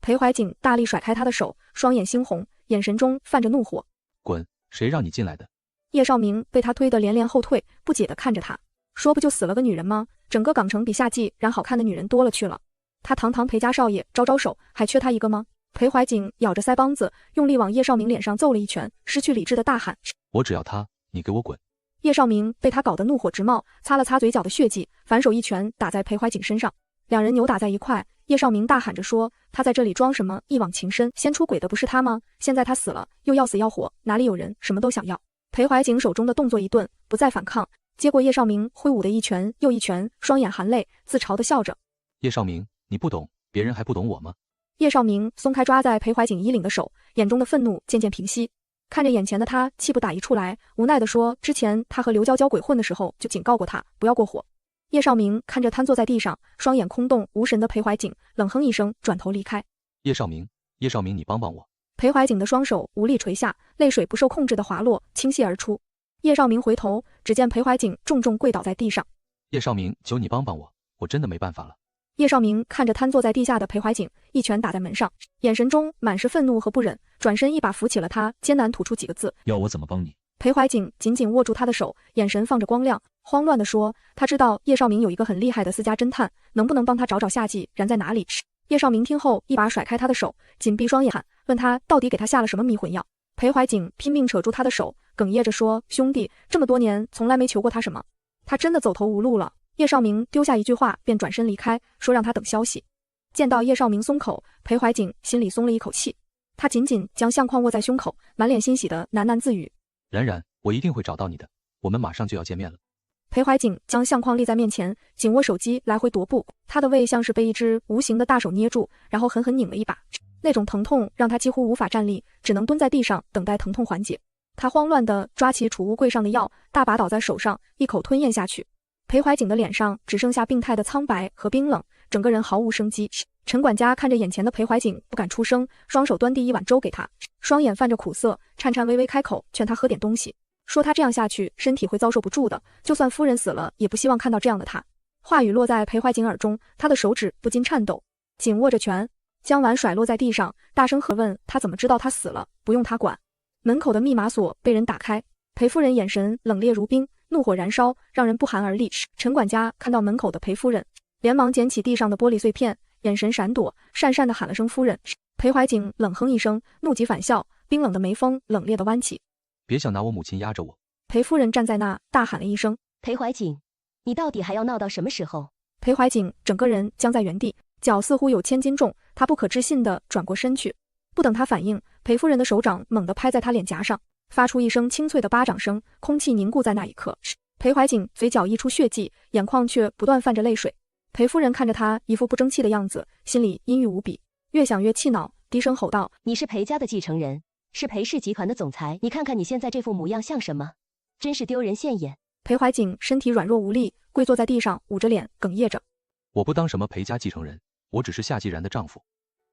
裴怀瑾大力甩开他的手，双眼猩红，眼神中泛着怒火。滚！谁让你进来的？叶绍明被他推得连连后退，不解地看着他，说不就死了个女人吗？整个港城比夏既然好看的女人多了去了。他堂堂裴家少爷招招手，还缺他一个吗？裴怀瑾咬着腮帮子，用力往叶绍明脸上揍了一拳，失去理智的大喊：我只要他，你给我滚！叶绍明被他搞得怒火直冒，擦了擦嘴角的血迹，反手一拳打在裴怀瑾身上，两人扭打在一块。叶绍明大喊着说：他在这里装什么一往情深，先出轨的不是他吗？现在他死了，又要死要活，哪里有人什么都想要？裴怀瑾手中的动作一顿，不再反抗，接过叶绍明挥舞的一拳又一拳，双眼含泪，自嘲地笑着。叶绍明，你不懂，别人还不懂我吗？叶绍明松开抓在裴怀瑾衣领的手，眼中的愤怒渐渐平息，看着眼前的他，气不打一处来，无奈地说：之前他和刘娇娇鬼混的时候就警告过他，不要过火。叶绍明看着瘫坐在地上，双眼空洞无神的裴怀瑾，冷哼一声，转头离开。叶少明，叶少明，你帮帮我！裴怀景的双手无力垂下，泪水不受控制的滑落，倾泻而出。叶少明回头，只见裴怀景重重跪倒在地上。叶少明，求你帮帮我，我真的没办法了。叶少明看着瘫坐在地下的裴怀景，一拳打在门上，眼神中满是愤怒和不忍，转身一把扶起了他，艰难吐出几个字：要我怎么帮你？裴怀景紧紧握住他的手，眼神放着光亮，慌乱地说：“他知道叶少明有一个很厉害的私家侦探，能不能帮他找找夏季然在哪里？”叶少明听后，一把甩开他的手，紧闭双眼，问他到底给他下了什么迷魂药。裴怀景拼命扯住他的手，哽咽着说：“兄弟，这么多年从来没求过他什么，他真的走投无路了。”叶少明丢下一句话，便转身离开，说让他等消息。见到叶少明松口，裴怀景心里松了一口气，他紧紧将相框握在胸口，满脸欣喜的喃喃自语：“冉冉，我一定会找到你的，我们马上就要见面了。”裴怀景将相框立在面前，紧握手机来回踱步，他的胃像是被一只无形的大手捏住，然后狠狠拧了一把，那种疼痛让他几乎无法站立，只能蹲在地上等待疼痛缓解。他慌乱地抓起储物柜上的药，大把倒在手上，一口吞咽下去。裴怀景的脸上只剩下病态的苍白和冰冷，整个人毫无生机。陈管家看着眼前的裴怀景，不敢出声，双手端递一碗粥给他，双眼泛着苦涩，颤颤巍巍开口劝他喝点东西，说他这样下去身体会遭受不住的，就算夫人死了也不希望看到这样的他。话语落在裴怀景耳中，他的手指不禁颤抖，紧握着拳，将碗甩落在地上，大声喝问他怎么知道他死了，不用他管。门口的密码锁被人打开，裴夫人眼神冷冽如冰，怒火燃烧，让人不寒而栗。陈管家看到门口的裴夫人，连忙捡起地上的玻璃碎片，眼神闪躲，讪讪地喊了声夫人。裴怀景冷哼一声，怒极反笑，冰冷的眉峰冷冽地弯起。别想拿我母亲压着我！裴夫人站在那，大喊了一声：“裴怀景，你到底还要闹到什么时候？”裴怀景整个人僵在原地，脚似乎有千斤重，他不可置信地转过身去。不等他反应，裴夫人的手掌猛地拍在他脸颊上，发出一声清脆的巴掌声，空气凝固在那一刻。裴怀景嘴角溢出血迹，眼眶却不断泛着泪水。裴夫人看着他一副不争气的样子，心里阴郁无比，越想越气恼，低声吼道：“你是裴家的继承人，是裴氏集团的总裁，你看看你现在这副模样像什么？真是丢人现眼。”裴怀景身体软弱无力，跪坐在地上，捂着脸，哽咽着：“我不当什么裴家继承人，我只是夏季然的丈夫。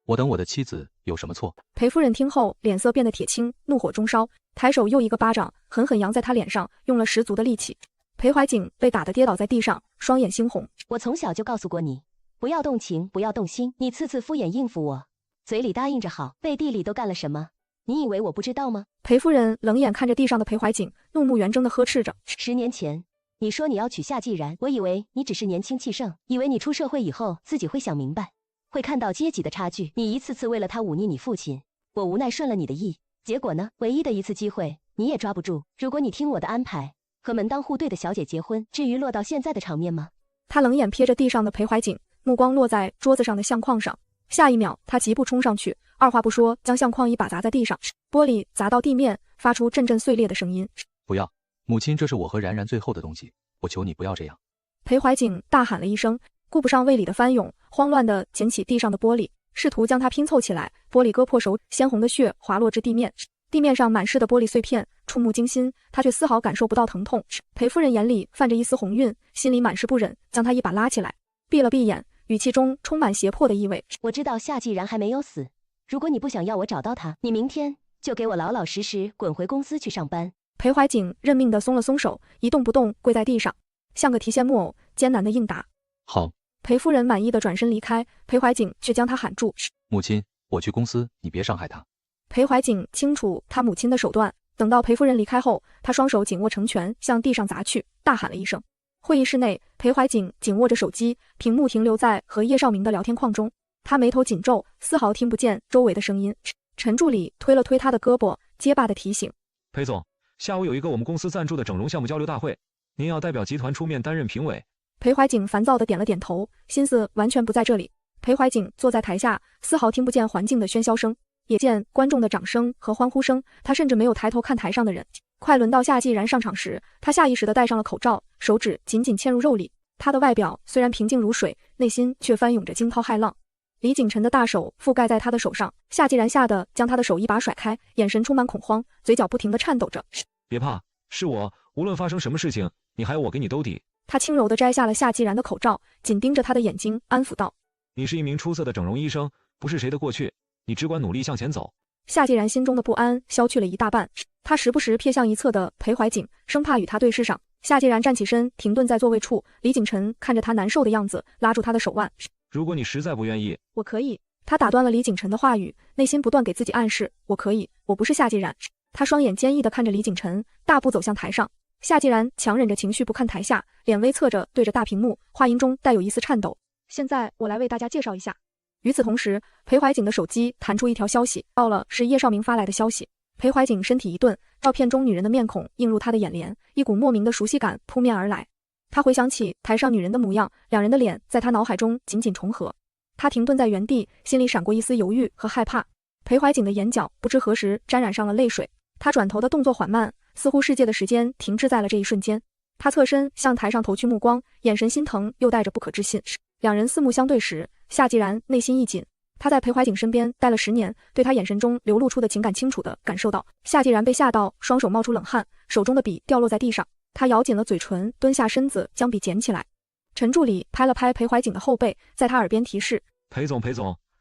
我等我的妻子有什么错？”裴夫人听后脸色变得铁青，怒火中烧，抬手又一个巴掌狠狠扬在他脸上，用了十足的力气。裴怀景被打得跌倒在地上，双眼猩红。我从小就告诉过你，不要动情，不要动心，你次次敷衍应付我，嘴里答应着好，背地里都干了什么？你以为我不知道吗？裴夫人冷眼看着地上的裴怀景，怒目圆睁地呵斥着：10年前，你说你要娶夏季然，我以为你只是年轻气盛，以为你出社会以后自己会想明白，会看到阶级的差距。你一次次为了他忤逆你父亲，我无奈顺了你的意，结果呢？唯一的一次机会你也抓不住。如果你听我的安排，和门当户对的小姐结婚，至于落到现在的场面吗？他冷眼瞥着地上的裴怀景，目光落在桌子上的相框上。下一秒，他疾步冲上去，二话不说，将相框一把砸在地上，玻璃砸到地面，发出阵阵碎裂的声音。不要，母亲，这是我和冉冉最后的东西，我求你不要这样！裴怀景大喊了一声，顾不上胃里的翻涌，慌乱地捡起地上的玻璃，试图将它拼凑起来。玻璃割破手，鲜红的血滑落至地面，地面上满是的玻璃碎片，触目惊心，他却丝毫感受不到疼痛。裴夫人眼里泛着一丝红晕，心里满是不忍，将他一把拉起来，闭了闭眼，语气中充满胁迫的意味。我知道夏季然还没有死，如果你不想要我找到他，你明天就给我老老实实滚回公司去上班。裴怀景认命地松了松手，一动不动跪在地上，像个提线木偶，艰难地应答。好。裴夫人满意地转身离开，裴怀景却将他喊住：母亲，我去公司，你别伤害他。裴怀景清楚他母亲的手段，等到裴夫人离开后，他双手紧握成拳，向地上砸去，大喊了一声。会议室内，裴怀景紧握着手机，屏幕停留在和叶少明的聊天框中，他眉头紧皱，丝毫听不见周围的声音。陈助理推了推他的胳膊，结巴地提醒：裴总，下午有一个我们公司赞助的整容项目交流大会，您要代表集团出面担任评委。裴怀景烦躁地点了点头，心思完全不在这里。裴怀景坐在台下，丝毫听不见环境的喧嚣声，也见观众的掌声和欢呼声，他甚至没有抬头看台上的人。快轮到夏季然上场时，他下意识地戴上了口罩，手指紧紧嵌入肉里。他的外表虽然平静如水，内心却翻涌着惊涛骇浪。李景晨的大手覆盖在他的手上，夏季然吓得将他的手一把甩开，眼神充满恐慌，嘴角不停地颤抖着。别怕，是我，无论发生什么事情，你还有我给你兜底。他轻柔地摘下了夏季然的口罩，紧盯着他的眼睛，安抚道：你是一名出色的整容医生，不是谁的过去，你只管努力向前走。夏既然心中的不安消去了一大半，他时不时瞥向一侧的裴怀瑾，生怕与他对视上。夏既然站起身，停顿在座位处。李景晨看着他难受的样子，拉住他的手腕。如果你实在不愿意，我可以。他打断了李景晨的话语，内心不断给自己暗示，我可以，我不是夏既然。他双眼坚毅地看着李景晨，大步走向台上。夏既然强忍着情绪不看台下，脸微侧着对着大屏幕，话音中带有一丝颤抖。现在我来为大家介绍一下。与此同时，裴怀瑾的手机弹出一条消息，到了，是叶绍明发来的消息。裴怀瑾身体一顿，照片中女人的面孔映入他的眼帘，一股莫名的熟悉感扑面而来。他回想起台上女人的模样，两人的脸在他脑海中紧紧重合。他停顿在原地，心里闪过一丝犹豫和害怕。裴怀瑾的眼角不知何时沾染上了泪水，他转头的动作缓慢，似乎世界的时间停滞在了这一瞬间。他侧身向台上投去目光，眼神心疼又带着不可置信。两人四目相对时，夏既然内心一紧。他在裴怀瑾身边待了10年，对他眼神中流露出的情感清楚地感受到。夏既然被吓到，双手冒出冷汗，手中的笔掉落在地上。他咬紧了嘴唇，蹲下身子将笔捡起来。陈助理拍了拍裴怀瑾的后背，在他耳边提示：裴总，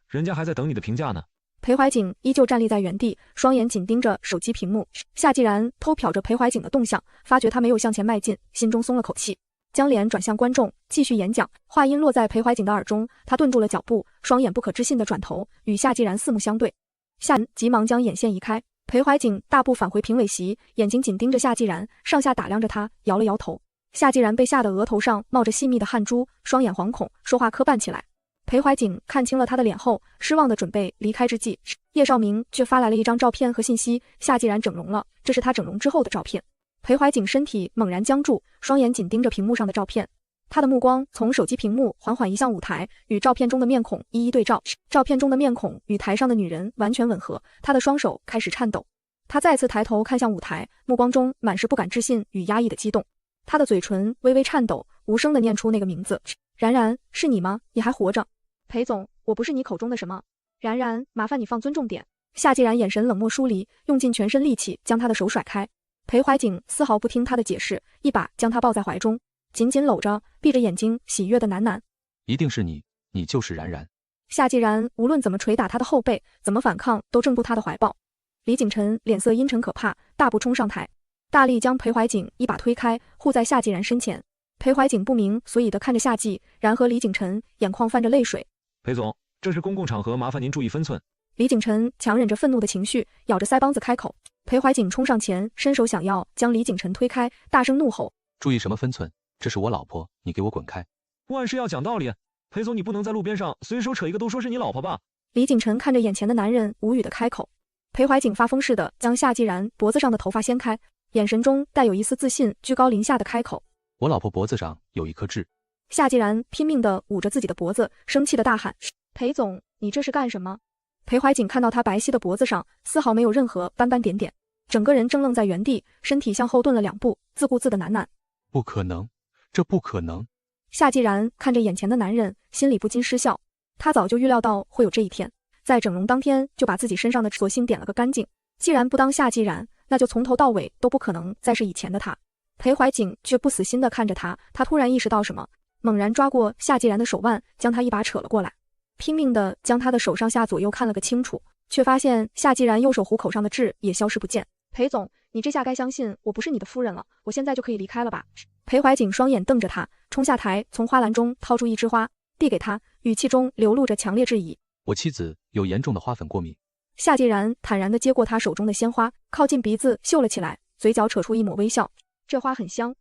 人家还在等你的评价呢。裴怀瑾依旧站立在原地，双眼紧盯着手机屏幕。夏既然偷瞟着裴怀瑾的动向，发觉他没有向前迈进，心中松了口气，将脸转向观众，继续演讲。话音落在裴怀瑾的耳中，他顿住了脚步，双眼不可置信地转头，与夏既然四目相对。夏急忙将眼线移开，裴怀瑾大步返回评委席，眼睛紧盯着夏既然，上下打量着他，摇了摇头。夏既然被吓得额头上冒着细密的汗珠，双眼惶恐，说话磕绊起来。裴怀瑾看清了他的脸后，失望的准备离开之际，叶绍明却发来了一张照片和信息：夏既然整容了，这是他整容之后的照片。裴怀瑾身体猛然僵住，双眼紧盯着屏幕上的照片，他的目光从手机屏幕缓缓移向舞台，与照片中的面孔一一对照。照片中的面孔与台上的女人完全吻合，他的双手开始颤抖。他再次抬头看向舞台，目光中满是不敢置信与压抑的激动。他的嘴唇微微颤抖，无声地念出那个名字：然然，是你吗？你还活着？裴总，我不是你口中的什么然然，麻烦你放尊重点。夏既然眼神冷漠疏离，用尽全身力气将他的手甩开。裴怀瑾丝毫不听他的解释，一把将他抱在怀中，紧紧搂着，闭着眼睛喜悦的喃喃：一定是你，你就是然然。夏既然无论怎么捶打他的后背，怎么反抗，都挣不他的怀抱。李景晨脸色阴沉可怕，大步冲上台，大力将裴怀瑾一把推开，护在夏既然身前。裴怀瑾不明所以地看着夏既然和李景晨，眼眶泛着泪水。裴总，这是公共场合，麻烦您注意分寸。李景晨强忍着愤怒的情绪，咬着腮帮子开口。裴怀瑾冲上前，伸手想要将李景晨推开，大声怒吼：注意什么分寸？这是我老婆，你给我滚开！万事要讲道理，裴总，你不能在路边上随手扯一个都说是你老婆吧？李景晨看着眼前的男人，无语的开口。裴怀瑾发疯似的将夏既然脖子上的头发掀开，眼神中带有一丝自信，居高临下的开口：我老婆脖子上有一颗痣。夏既然拼命地捂着自己的脖子，生气地大喊：裴总，你这是干什么？裴怀瑾看到他白皙的脖子上丝毫没有任何斑斑点点，整个人怔愣在原地，身体向后顿了2步，自顾自地喃喃：不可能，这不可能。夏既然看着眼前的男人，心里不禁失笑。他早就预料到会有这一天，在整容当天就把自己身上的索性点了个干净。既然不当夏既然，那就从头到尾都不可能再是以前的他。裴怀瑾却不死心地看着他，他突然意识到什么，猛然抓过夏既然的手腕，将他一把扯了过来，拼命地将他的手上下左右看了个清楚，却发现夏既然右手虎口上的痣也消失不见。裴总，你这下该相信我不是你的夫人了，我现在就可以离开了吧？裴怀瑾双眼瞪着他，冲下台，从花篮中掏出一枝花，递给他，语气中流露着强烈质疑：我妻子有严重的花粉过敏。夏既然坦然地接过他手中的鲜花，靠近鼻子嗅了起来，嘴角扯出一抹微笑：这花很香。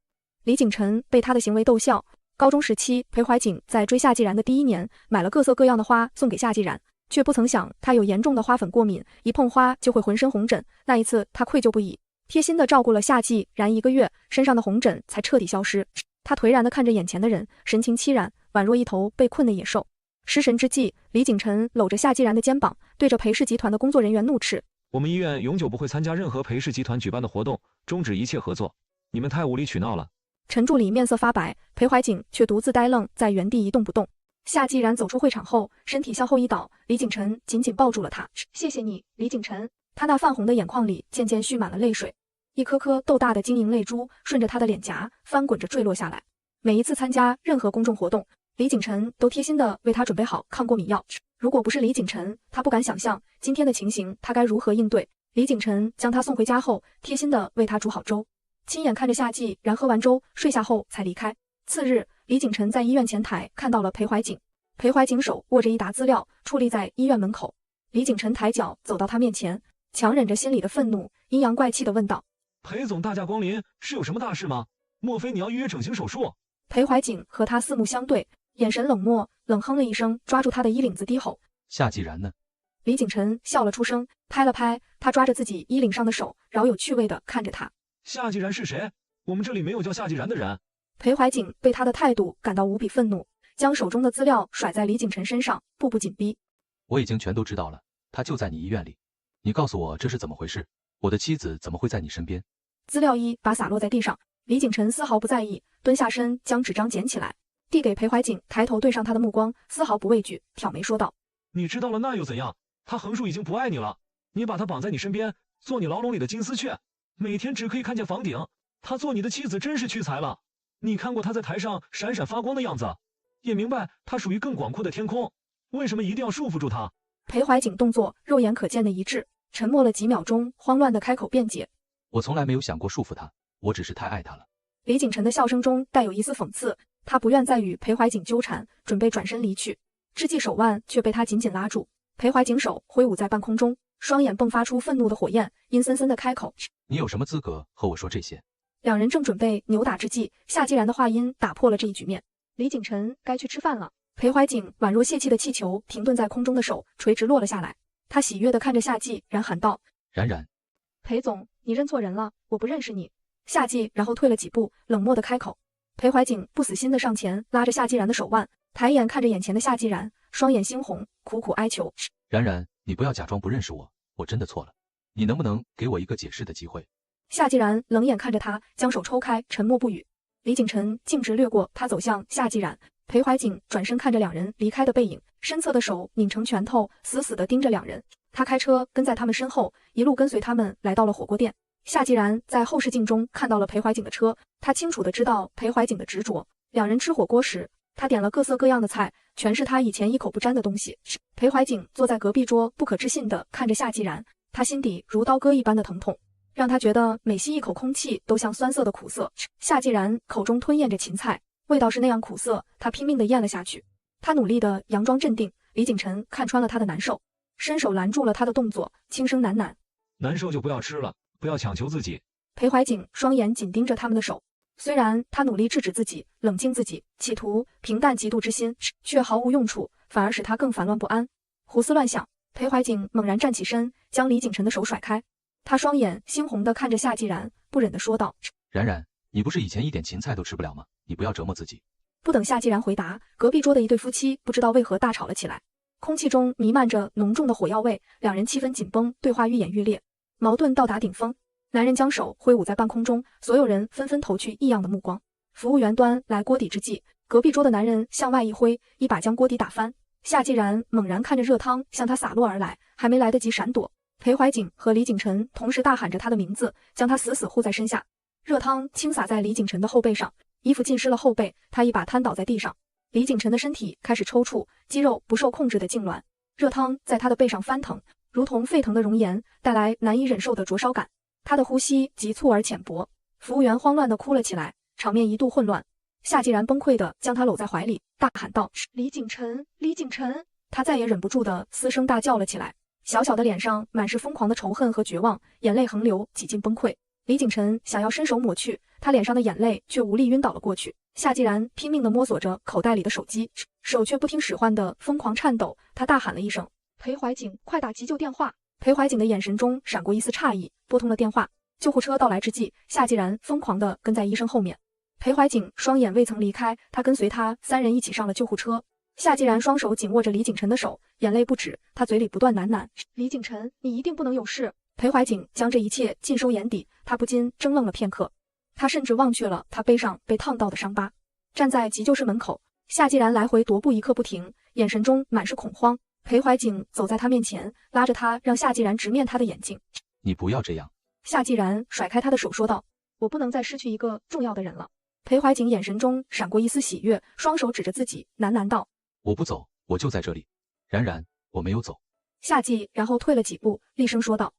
李景晨被他的行为逗笑。高中时期，裴怀瑾在追夏既然的第1年，买了各色各样的花送给夏既然，却不曾想他有严重的花粉过敏，一碰花就会浑身红疹。那一次，他愧疚不已，贴心地照顾了夏既然1个月，身上的红疹才彻底消失。他颓然地看着眼前的人，神情凄然，宛若一头被困的野兽。失神之际，李景晨搂着夏既然的肩膀，对着裴氏集团的工作人员怒斥：我们医院永久不会参加任何裴氏集团举办的活动，终止一切合作。你们太无理取闹了。陈助理面色发白，裴怀瑾却独自呆愣在原地一动不动。夏既然走出会场后，身体向后一倒，李景晨紧紧抱住了他。谢谢你，李景晨。他那泛红的眼眶里渐渐蓄满了泪水，一颗颗豆大的晶莹泪珠顺着他的脸颊翻滚着坠落下来。每一次参加任何公众活动，李景晨都贴心地为他准备好抗过敏药。如果不是李景晨，他不敢想象今天的情形他该如何应对。李景晨将他送回家后，贴心地为他煮好粥，亲眼看着夏季然喝完粥睡下后才离开。次日，李景晨在医院前台看到了裴怀景，裴怀景手握着一沓资料，矗立在医院门口。李景晨抬脚走到他面前，强忍着心里的愤怒，阴阳怪气地问道：“裴总大驾光临，是有什么大事吗？莫非你要预约整形手术？”裴怀景和他四目相对，眼神冷漠，冷哼了一声，抓住他的衣领子低吼：“夏季然呢？”李景晨笑了出声，拍了拍他抓着自己衣领上的手，饶有趣味地看着他。夏季然是谁？我们这里没有叫夏季然的人。裴怀景被他的态度感到无比愤怒，将手中的资料甩在李景晨身上，步步紧逼。我已经全都知道了，他就在你医院里。你告诉我这是怎么回事？我的妻子怎么会在你身边？资料一把洒落在地上，李景晨丝毫不在意，蹲下身将纸张捡起来，递给裴怀景，抬头对上他的目光，丝毫不畏惧，挑眉说道：“你知道了那又怎样？他横竖已经不爱你了，你把他绑在你身边，做你牢笼里的金丝雀，每天只可以看见房顶。他做你的妻子真是屈才了。你看过他在台上闪闪发光的样子，也明白他属于更广阔的天空，为什么一定要束缚住他？”裴怀景动作肉眼可见的一致，沉默了几秒钟，慌乱地开口辩解：“我从来没有想过束缚他，我只是太爱他了。”李景晨的笑声中带有一丝讽刺，他不愿再与裴怀景纠缠，准备转身离去，之际手腕却被他紧紧拉住。裴怀景手挥舞在半空中，双眼迸发出愤怒的火焰，阴森森地开口：“你有什么资格和我说这些？”两人正准备扭打之际，夏季然的话音打破了这一局面。李景晨该去吃饭了。裴怀景宛若泄气的气球，停顿在空中的手垂直落了下来。他喜悦地看着夏季然喊道：“然然，裴总，你认错人了，我不认识你。”夏季然后退了几步，冷漠地开口。裴怀景不死心地上前拉着夏季然的手腕，抬眼看着眼前的夏季然，双眼猩红，苦苦哀求：“然然，你不要假装不认识我，我真的错了，你能不能给我一个解释的机会？”夏季然冷眼看着他，将手抽开，沉默不语。李景晨径直掠过他，走向夏季然。裴怀景转身看着两人离开的背影，身侧的手拧成拳头，死死地盯着两人。他开车跟在他们身后，一路跟随他们来到了火锅店。夏季然在后视镜中看到了裴怀景的车，他清楚地知道裴怀景的执着。两人吃火锅时，他点了各色各样的菜，全是他以前一口不沾的东西。裴怀景坐在隔壁桌，不可置信地看着夏季然，他心底如刀割一般的疼痛，让他觉得每吸一口空气都像酸涩的苦涩。夏季然口中吞咽着芹菜，味道是那样苦涩，他拼命地咽了下去。他努力地佯装镇定，李景晨看穿了他的难受，伸手拦住了他的动作，轻声喃喃：“难受就不要吃了，不要强求自己。”裴怀景双眼紧盯着他们的手，虽然他努力制止自己，冷静自己，企图平淡嫉妒之心，却毫无用处，反而使他更烦乱不安。胡思乱想，裴怀景猛然站起身，将李景晨的手甩开。他双眼猩红地看着夏季然，不忍地说道：“然然，你不是以前一点芹菜都吃不了吗？你不要折磨自己。”不等夏季然回答，隔壁桌的一对夫妻不知道为何大吵了起来，空气中弥漫着浓重的火药味，两人气氛紧绷，对话愈演愈烈，矛盾到达顶峰。男人将手挥舞在半空中，所有人纷纷投去异样的目光。服务员端来锅底之际，隔壁桌的男人向外一挥，一把将锅底打翻。夏季然猛然看着热汤向他洒落而来，还没来得及闪躲，裴怀景和李景晨同时大喊着他的名字，将他死死护在身下。热汤倾洒在李景晨的后背上，衣服浸湿了后背，他一把瘫倒在地上。李景晨的身体开始抽搐，肌肉不受控制的痉挛，热汤在他的背上翻腾，如同沸腾的熔岩，带来难以忍受的灼烧感。他的呼吸急促而浅薄，服务员慌乱地哭了起来，场面一度混乱。夏季然崩溃地将他搂在怀里，大喊道：“李景晨，李景晨！”他再也忍不住地嘶声大叫了起来，小小的脸上满是疯狂的仇恨和绝望，眼泪横流，几近崩溃。李景晨想要伸手抹去他脸上的眼泪，却无力晕倒了过去。夏季然拼命地摸索着口袋里的手机，手却不听使唤地疯狂颤抖。他大喊了一声：“裴怀景，快打急救电话！”裴怀景的眼神中闪过一丝诧异，拨通了电话。救护车到来之际，夏季然疯狂地跟在医生后面。裴怀景双眼未曾离开，他跟随他三人一起上了救护车。夏季然双手紧握着李景晨的手，眼泪不止，他嘴里不断喃喃：“李景晨，你一定不能有事。”裴怀景将这一切尽收眼底，他不禁怔愣了片刻，他甚至忘却了他背上被烫到的伤疤。站在急救室门口，夏季然来回踱步一刻不停，眼神中满是恐慌。裴怀景走在他面前，拉着他，让夏季然直面他的眼睛：“你不要这样。”夏季然甩开他的手说道：“我不能再失去一个重要的人了。”裴怀景眼神中闪过一丝喜悦，双手指着自己，喃喃道：“我不走，我就在这里。”冉冉，我没有走。夏季然后退了几步，厉声说道。